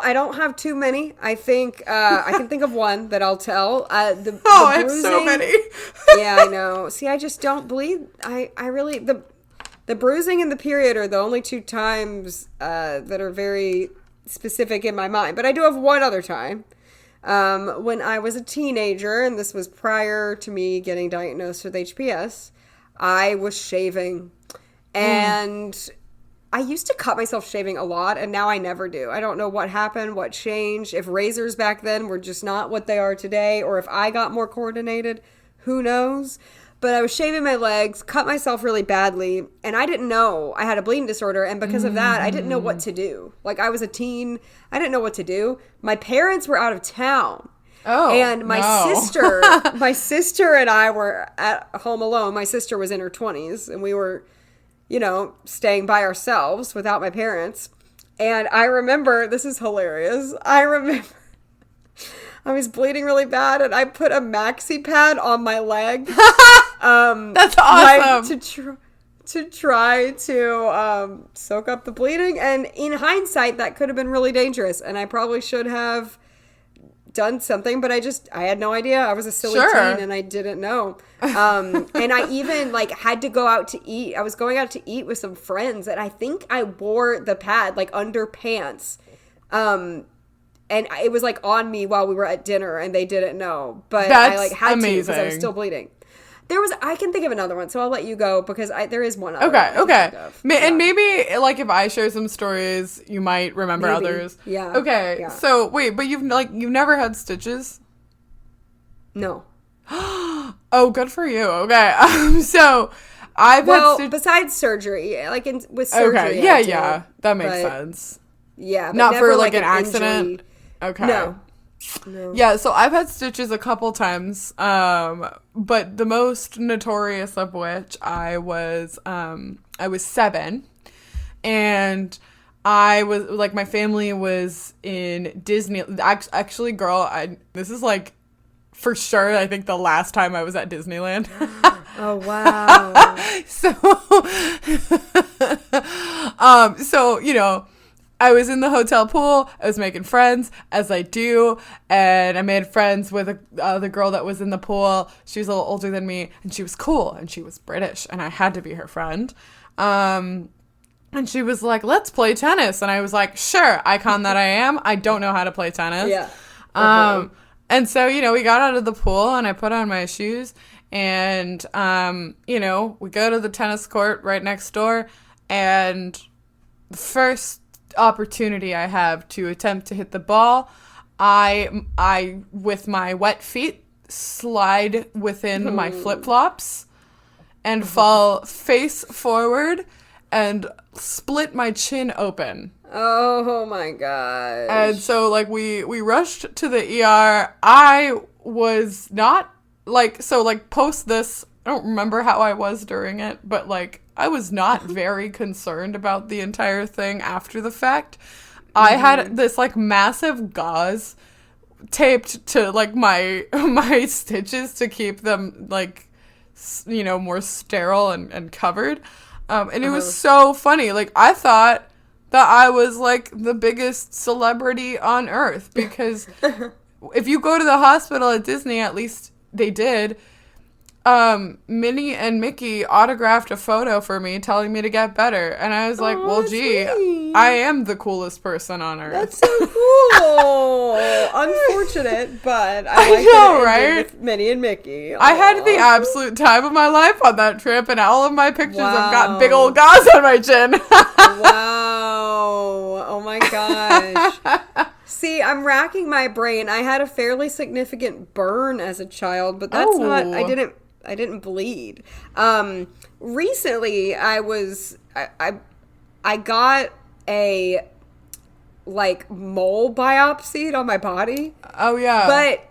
I don't have too many. I think I can think of one that I'll tell. I have so many. Yeah, I know. See, I just don't bleed. I really the bruising and the period are the only two times that are very specific in my mind. But I do have one other time. When I was a teenager, and this was prior to me getting diagnosed with HPS, I was shaving. And I used to cut myself shaving a lot, and now I never do. I don't know what happened, what changed, if razors back then were just not what they are today, or if I got more coordinated. Who knows? But I was shaving my legs, cut myself really badly, and I didn't know I had a bleeding disorder, and because of that, I didn't know what to do. Like, I was a teen. I didn't know what to do. My parents were out of town. Oh, and my sister and I were at home alone. My sister was in her 20s, and we were, staying by ourselves without my parents. And I remember, this is hilarious. I remember I was bleeding really bad, and I put a maxi pad on my leg. That's awesome. To try to soak up the bleeding. And in hindsight, that could have been really dangerous, and I probably should have done something, but I had no idea. I was a silly teen, and I didn't know. And I even had to go out to eat. I was going out to eat with some friends, and I think I wore the pad under pants. And it was on me while we were at dinner, and they didn't know. But that's I had amazing. to because I was still bleeding. I can think of another one, so I'll let you go because there is one other. Okay. And maybe if I share some stories, you might remember others. Yeah. Okay. Yeah. So wait, but you've never had stitches? No. Oh, good for you. Okay. So I've had besides surgery, with surgery. Okay. Yeah. That makes sense. Yeah. But not never, for an accident. Injury. Okay. No. Yeah, so I've had stitches a couple times, but the most notorious of which I was 7, and I was my family was in Disney. Actually, girl, this is for sure. I think the last time I was at Disneyland. Oh wow! So I was in the hotel pool. I was making friends, as I do, and I made friends with the girl that was in the pool. She was a little older than me, and she was cool, and she was British, and I had to be her friend. And she was like, "Let's play tennis," and I was like, "Sure, icon that I am. I don't know how to play tennis." Yeah. And so we got out of the pool, and I put on my shoes, and we go to the tennis court right next door, and the first opportunity I have to attempt to hit the ball, I with my wet feet slide within my flip-flops and fall face forward and split my chin open. Oh my gosh. And so we rushed to the ER. I was not post this, I don't remember how I was during it, but I was not very concerned about the entire thing after the fact. I had this massive gauze taped to my stitches to keep them more sterile and covered. And it was so funny. I thought that I was the biggest celebrity on earth, because if you go to the hospital at Disney, at least they did, Minnie and Mickey autographed a photo for me telling me to get better. And I was like, well, gee, sweet. I am the coolest person on earth. That's so cool. Unfortunate, but I know, right? With Minnie and Mickey. Aww. I had the absolute time of my life on that trip, and all of my pictures have got big old gauze on my chin. Wow. Oh my gosh. See, I'm racking my brain. I had a fairly significant burn as a child, but that's not, I didn't bleed. Recently I got a mole biopsied on my body. Oh yeah. But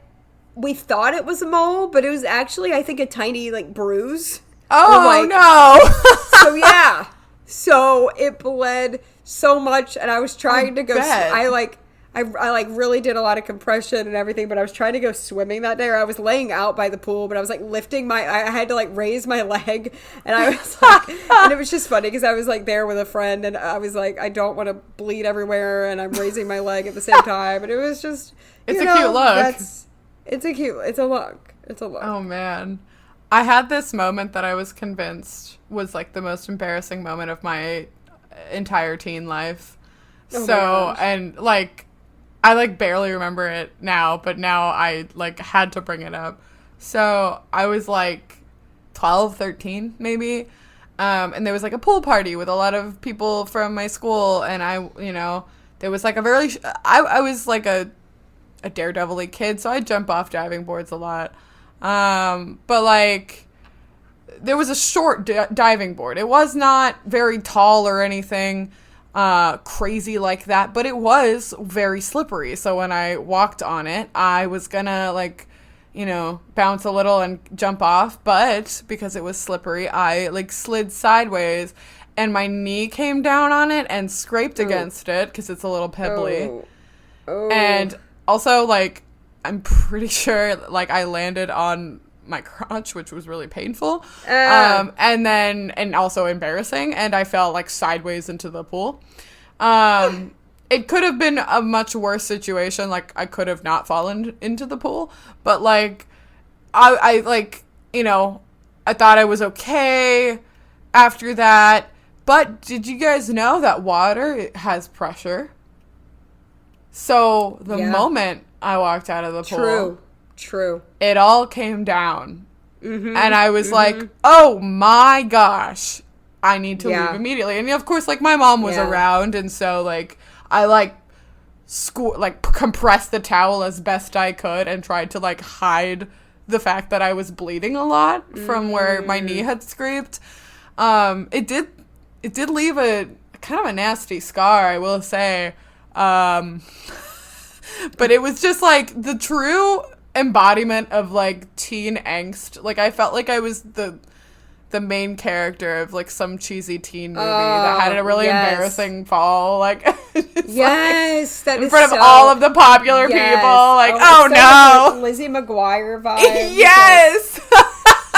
we thought it was a mole, but it was actually, I think, a tiny bruise. Oh no. So yeah. So it bled so much, and I was trying to go. I really did a lot of compression and everything, but I was trying to go swimming that day, or I was laying out by the pool, but I was lifting I had to raise my leg, and I was and it was just funny because I was there with a friend, and I was I don't want to bleed everywhere, and I'm raising my leg at the same time, and it was just, it's a cute look. It's a look. Oh man. I had this moment that I was convinced was the most embarrassing moment of my entire teen life. Oh so, and I, like, barely remember it now, but now I, like, had to bring it up. So I was, like, 12, 13, maybe. And there was, like, a pool party with a lot of people from my school. And there was, like, I was, like, a daredevil-y kid, so I'd jump off diving boards a lot. But, like, there was a short diving board. It was not very tall or anything crazy like that, but it was very slippery. So when I walked on it, I was gonna, like, bounce a little and jump off, but because it was slippery, I, like, slid sideways and my knee came down on it and scraped against it because it's a little pebbly. And also, like, I'm pretty sure, like, I landed on my crotch, which was really painful, and also embarrassing, and I fell, like, sideways into the pool. It could have been a much worse situation. Like, I could have not fallen into the pool, but, like, I thought I was okay after that. But did you guys know that water has pressure? So the moment I walked out of the pool, True. it all came down. And I was like, oh my gosh, I need to leave immediately. And of course, like, my mom was around, and so, like, I, like, compressed the towel as best I could and tried to, like, hide the fact that I was bleeding a lot from where my knee had scraped. It did leave a kind of a nasty scar, I will say. But it was just, like, the true embodiment of, like, teen angst. Like, I felt like I was the main character of, like, some cheesy teen movie that had a really embarrassing fall. Like, yes, like, in front of all of the popular people. Like, oh no, like Lizzie McGuire vibe. Yes.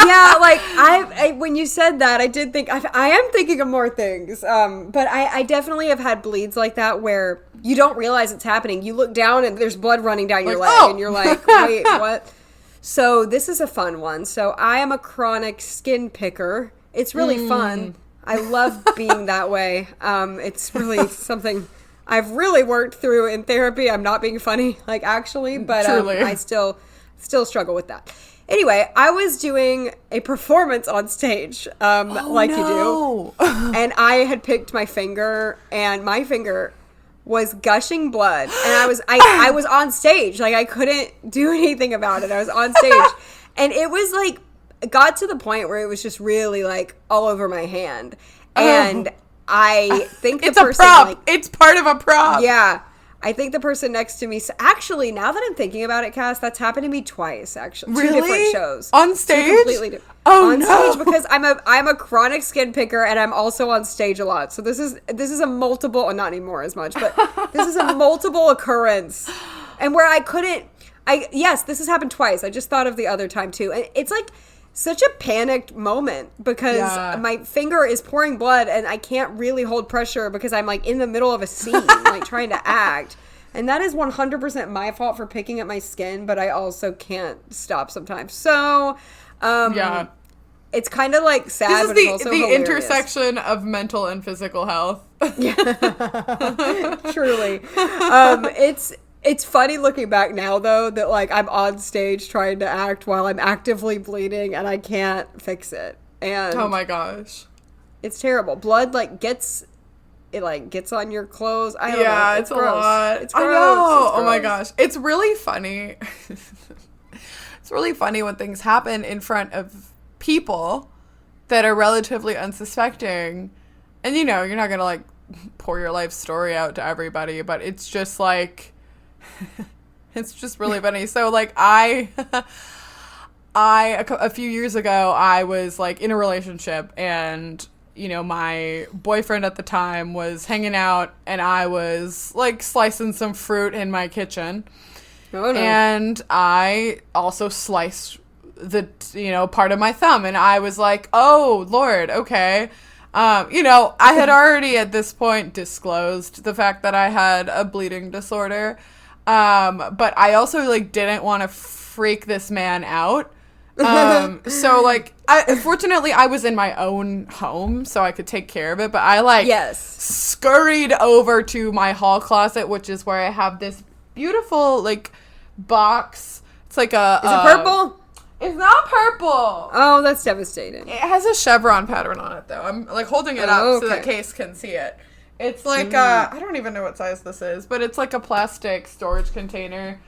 Yeah, like, I when you said that, I did think, I am thinking of more things, but I definitely have had bleeds like that where you don't realize it's happening. You look down and there's blood running down your leg, and you're like, wait, what? So this is a fun one. So I am a chronic skin picker. It's really fun. I love being that way. It's really something I've really worked through in therapy. I'm not being funny, like, actually, but I still struggle with that. Anyway, I was doing a performance on stage, you do, and I had picked my finger, and my finger was gushing blood, and I was on stage, like, I couldn't do anything about it. I was on stage, and it was, like, got to the point where it was just really, like, all over my hand, and I think it's a prop. Like, it's part of a prop. Yeah. I think the person next to me, actually, now that I'm thinking about it, Cass, that's happened to me twice, actually. Really? 2 different shows. On stage? Completely different. On stage, because I'm a chronic skin picker, and I'm also on stage a lot. So this is a multiple, not anymore as much, but this is a multiple occurrence. And where this has happened twice. I just thought of the other time too. And it's like such a panicked moment because my finger is pouring blood and I can't really hold pressure because I'm, like, in the middle of a scene, like, trying to act. And that is 100% my fault for picking at my skin, but I also can't stop sometimes. So, it's kind of, like, sad, but it's also the hilarious. intersection of mental and physical health. Truly. It's funny looking back now, though, that, like, I'm on stage trying to act while I'm actively bleeding and I can't fix it. And oh my gosh, it's terrible. Blood, like, gets on your clothes. I don't know. It's gross. A lot. It's gross. I know. It's gross. Oh my gosh, it's really funny. It's really funny when things happen in front of people that are relatively unsuspecting, and you're not gonna, like, pour your life story out to everybody, but it's just, like, it's just really funny. So, like, a few years ago, I was, like, in a relationship, and, my boyfriend at the time was hanging out, and I was, like, slicing some fruit in my kitchen. Oh, no. And I also sliced the, part of my thumb, and I was like, oh, Lord, okay. I had already at this point disclosed the fact that I had a bleeding disorder. But I also, like, didn't want to freak this man out. So, like, fortunately I was in my own home, so I could take care of it, but I, like, scurried over to my hall closet, which is where I have this beautiful, like, box. It's like a... Is it purple? It's not purple. Oh, that's devastating. It has a chevron pattern on it, though. I'm, like, holding it up so that Case can see it. It's like I don't even know what size this is, but it's like a plastic storage container.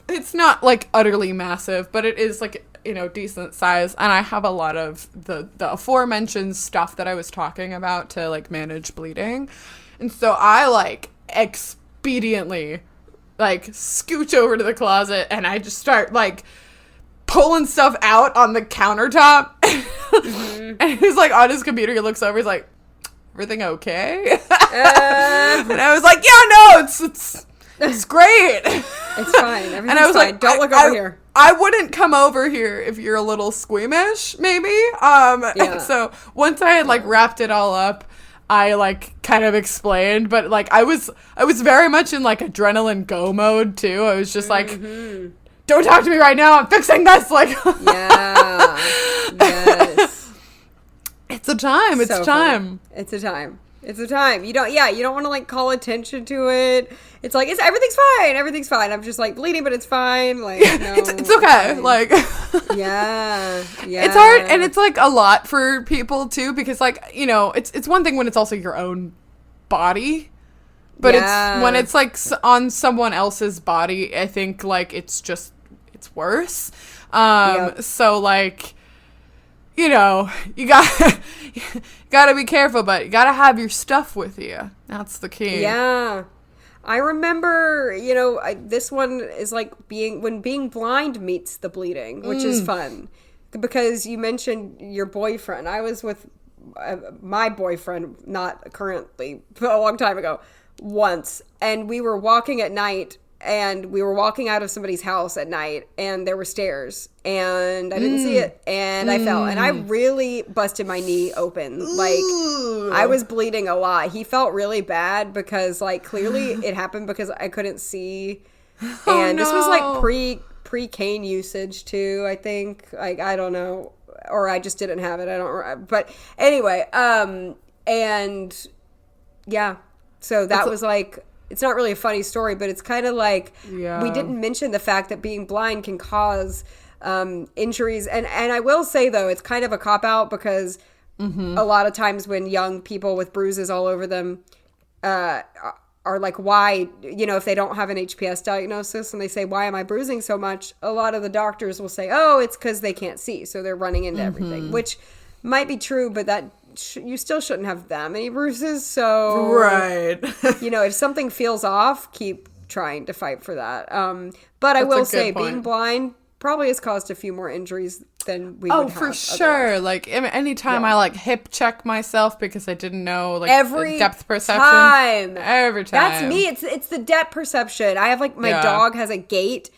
It's not, like, utterly massive, but it is, like, you know, decent size. And I have a lot of the aforementioned stuff that I was talking about to, like, manage bleeding. And so I, like, expediently, like, scooch over to the closet and I just start, like, pulling stuff out on the countertop. And he's, like, on his computer. He looks over. He's like, everything okay? And I was like, yeah, no, it's great. It's fine. Everything's and I was fine. like, Don't look over here. I wouldn't come over here if you're a little squeamish, maybe. Yeah. So once I had, like, wrapped it all up, I, like, kind of explained, but, like, I was very much in, like, adrenaline go mode too. I was just like, don't talk to me right now. I'm fixing this. Like, yeah, yes. It's a time. It's so time. Funny. It's a time. It's a time. You don't want to, like, call attention to it. It's like, everything's fine. Everything's fine. I'm just, like, bleeding, but it's fine. Like, no, it's okay. fine. Like, yeah. It's hard, and it's, like, a lot for people too, because, like, you know, it's one thing when it's also your own body, but it's when it's, like, on someone else's body, I think, like, it's worse. So, like, you know, you gotta be careful, but you gotta have your stuff with you. That's the key. Yeah. I remember, you know, this one is like when being blind meets the bleeding, which is fun. Because you mentioned your boyfriend. I was with my boyfriend, not currently, but a long time ago, once. And we were walking at night, and we were walking out of somebody's house at night, and there were stairs, and I didn't see it, and I fell, and I really busted my knee open. Like, I was bleeding a lot. He felt really bad because, like, clearly it happened because I couldn't see, and this was like pre-cane usage too, I think. Like, I don't know, or I just didn't have it. I don't. But anyway, and yeah, so that was like. It's not really a funny story, but it's kind of like we didn't mention the fact that being blind can cause injuries. And I will say, though, it's kind of a cop-out because a lot of times when young people with bruises all over them are like, why, you know, if they don't have an HPS diagnosis and they say, why am I bruising so much? A lot of the doctors will say, oh, it's because they can't see. So they're running into everything, which might be true, but that you still shouldn't have that many bruises. So, right. You know, if something feels off, keep trying to fight for that. But I will say, being blind probably has caused a few more injuries than we would have. Oh, for sure. Otherwise. Like, anytime I, like, hip check myself because I didn't know, like, every depth perception. Every time. That's me. It's the depth perception. I have, like, my dog has a gate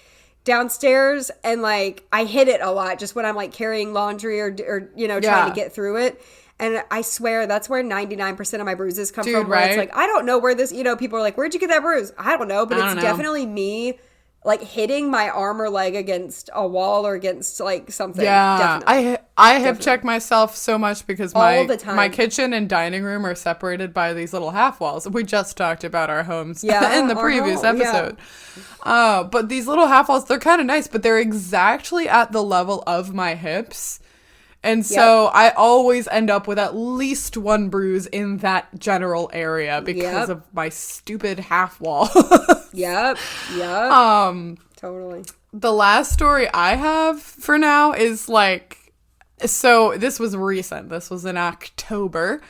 downstairs, and, like, I hit it a lot just when I'm, like, carrying laundry or you know, trying to get through it. And I swear that's where 99% of my bruises come from. Where it's like, I don't know where this, you know, people are like, where'd you get that bruise? I don't know, but it's definitely me, like, hitting my arm or leg against a wall or against, like, something. Yeah, definitely. I hip check myself so much because all the time. My kitchen and dining room are separated by these little half walls. We just talked about our homes in the previous episode. Yeah. But these little half walls, they're kind of nice, but they're exactly at the level of my hips. And so I always end up with at least one bruise in that general area because of my stupid half wall. Yep. Totally. The last story I have for now is, like, so this was recent. This was in October.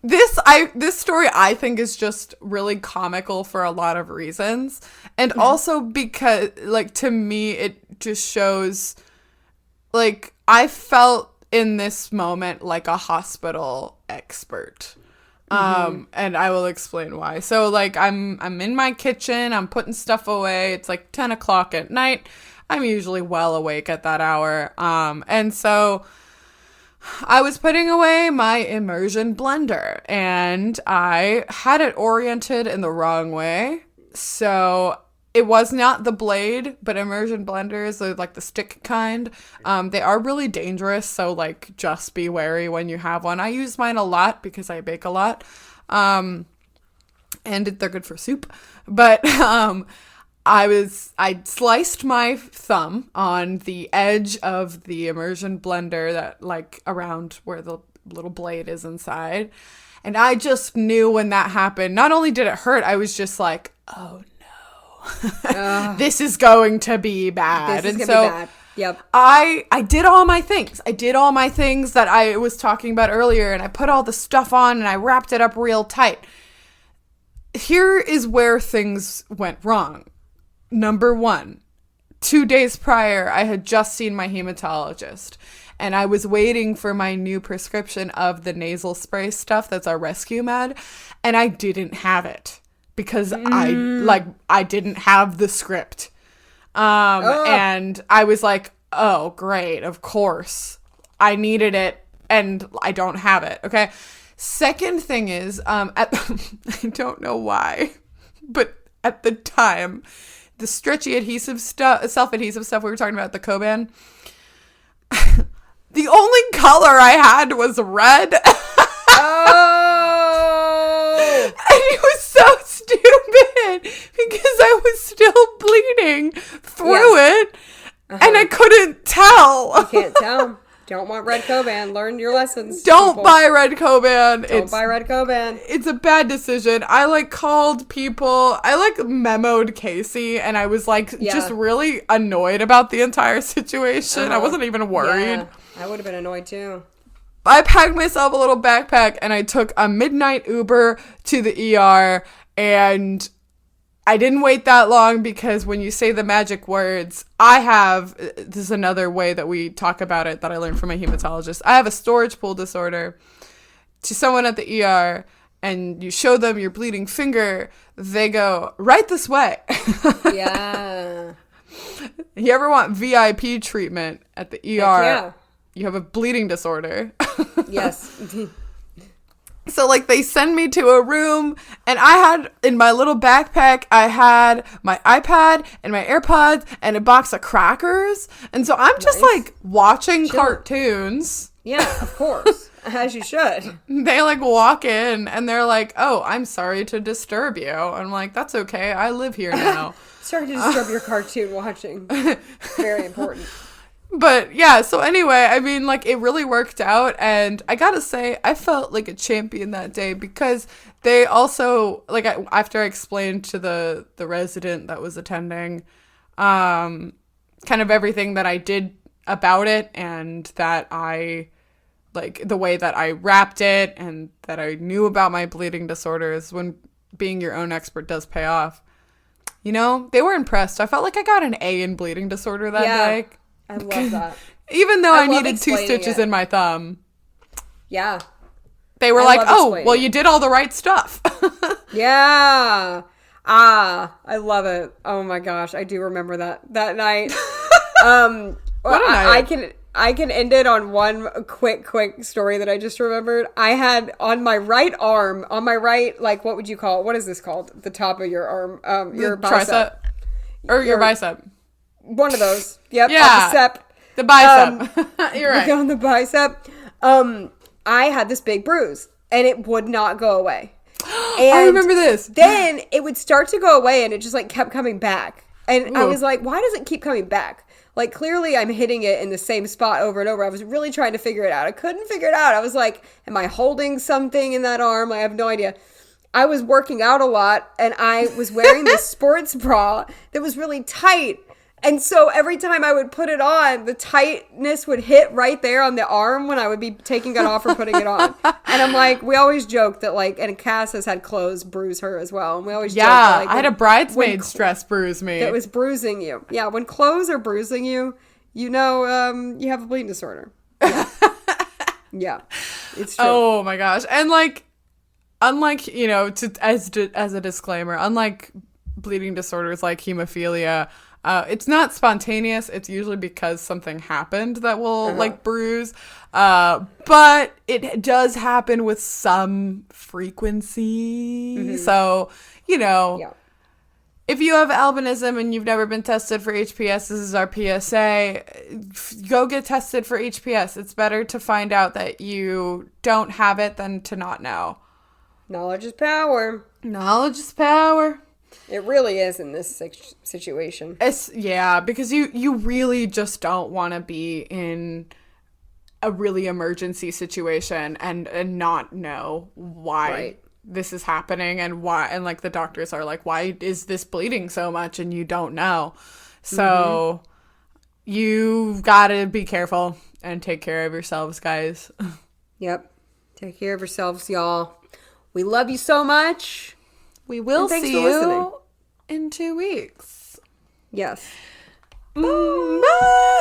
This story I think is just really comical for a lot of reasons. And also because, like, to me, it just shows, like, I felt in this moment like a hospital expert. And I will explain why. So, like, I'm in my kitchen, I'm putting stuff away. It's like 10 o'clock at night. I'm usually well awake at that hour. And so I was putting away my immersion blender, and I had it oriented in the wrong way. So it was not the blade, but immersion blenders are, like, the stick kind. They are really dangerous, so, like, just be wary when you have one. I use mine a lot because I bake a lot. and they're good for soup. But I sliced my thumb on the edge of the immersion blender, that like around where the little blade is inside. And I just knew when that happened, not only did it hurt, I was just like, oh no, this is going to be bad. This is going to be bad. Yep. I did all my things. I did all my things that I was talking about earlier, and I put all the stuff on and I wrapped it up real tight. Here is where things went wrong. Number 1, 2 days prior, I had just seen my hematologist, and I was waiting for my new prescription of the nasal spray stuff that's our rescue med, and I didn't have it because I didn't have the script. And I was like, oh, great, of course. I needed it, and I don't have it, okay? Second thing is, I don't know why, but at the time, the stretchy adhesive stuff, self-adhesive stuff we were talking about, the Coban, the only color I had was red. Oh! And it was so stupid because I was still bleeding through it, and I couldn't tell. You can't tell. Don't want red Coban. Learn your lessons. Don't buy red Coban. Don't buy red Coban. It's a bad decision. I called people. I memoed Casey, and I was just really annoyed about the entire situation. I wasn't even worried. Yeah, I would have been annoyed too. I packed myself a little backpack, and I took a midnight Uber to the ER, and I didn't wait that long because when you say the magic words, this is another way that we talk about it that I learned from my hematologist. I have a storage pool disorder. To someone at the ER, and you show them your bleeding finger, they go, right this way. Yeah. You ever want VIP treatment at the ER? Yeah. You have a bleeding disorder. Yes. So, they send me to a room, and I had, in my little backpack, I had my iPad and my AirPods and a box of crackers. And so I'm just, watching cartoons. Yeah, of course. As you should. They, walk in, and they're like, oh, I'm sorry to disturb you. I'm like, that's okay. I live here now. Sorry to disturb your cartoon watching. Very important. But yeah, so anyway, I mean, it really worked out, and I gotta say, I felt like a champion that day because they also, after I explained to the resident that was attending, kind of everything that I did about it, and that I, the way that I wrapped it, and that I knew about my bleeding disorders, when being your own expert does pay off. You know, they were impressed. I felt like I got an A in bleeding disorder that day. I love that. Even though I needed 2 stitches in my thumb. Yeah. They were like, oh, well, you did all the right stuff. Yeah. I love it. Oh my gosh. I do remember that night. What a night. I can end it on one quick story that I just remembered. I had on my right arm, what would you call it? What is this called? The top of your arm, your bicep. Tricep. Or your bicep. One of those. Yep. Yeah. The bicep. You're right. On the bicep. I had this big bruise, and it would not go away. And I remember this. Then it would start to go away, and it just kept coming back. And I was like, why does it keep coming back? Clearly I'm hitting it in the same spot over and over. I was really trying to figure it out. I couldn't figure it out. I was like, am I holding something in that arm? I have no idea. I was working out a lot, and I was wearing this sports bra that was really tight. And so every time I would put it on, the tightness would hit right there on the arm when I would be taking it off or putting it on. And I'm like, we always joke that and Cass has had clothes bruise her as well. And we always joke that, I had a bridesmaid's dress bruise me. That was bruising you. Yeah, when clothes are bruising you, you know, you have a bleeding disorder. Yeah. Yeah, it's true. Oh my gosh. And unlike, you know, as a disclaimer, unlike bleeding disorders like hemophilia, it's not spontaneous. It's usually because something happened that will bruise. But it does happen with some frequency. Mm-hmm. So, you know, if you have albinism and you've never been tested for HPS, this is our PSA. Go get tested for HPS. It's better to find out that you don't have it than to not know. Knowledge is power. Knowledge is power. It really is in this situation. Yeah, because you really just don't want to be in a really emergency situation and not know why this is happening and why, and like the doctors are like, why is this bleeding so much, and you don't know. So you gotta be careful and take care of yourselves, guys. Yep. Take care of yourselves, y'all. We love you so much. We will see you in 2 weeks. Yes. Bye.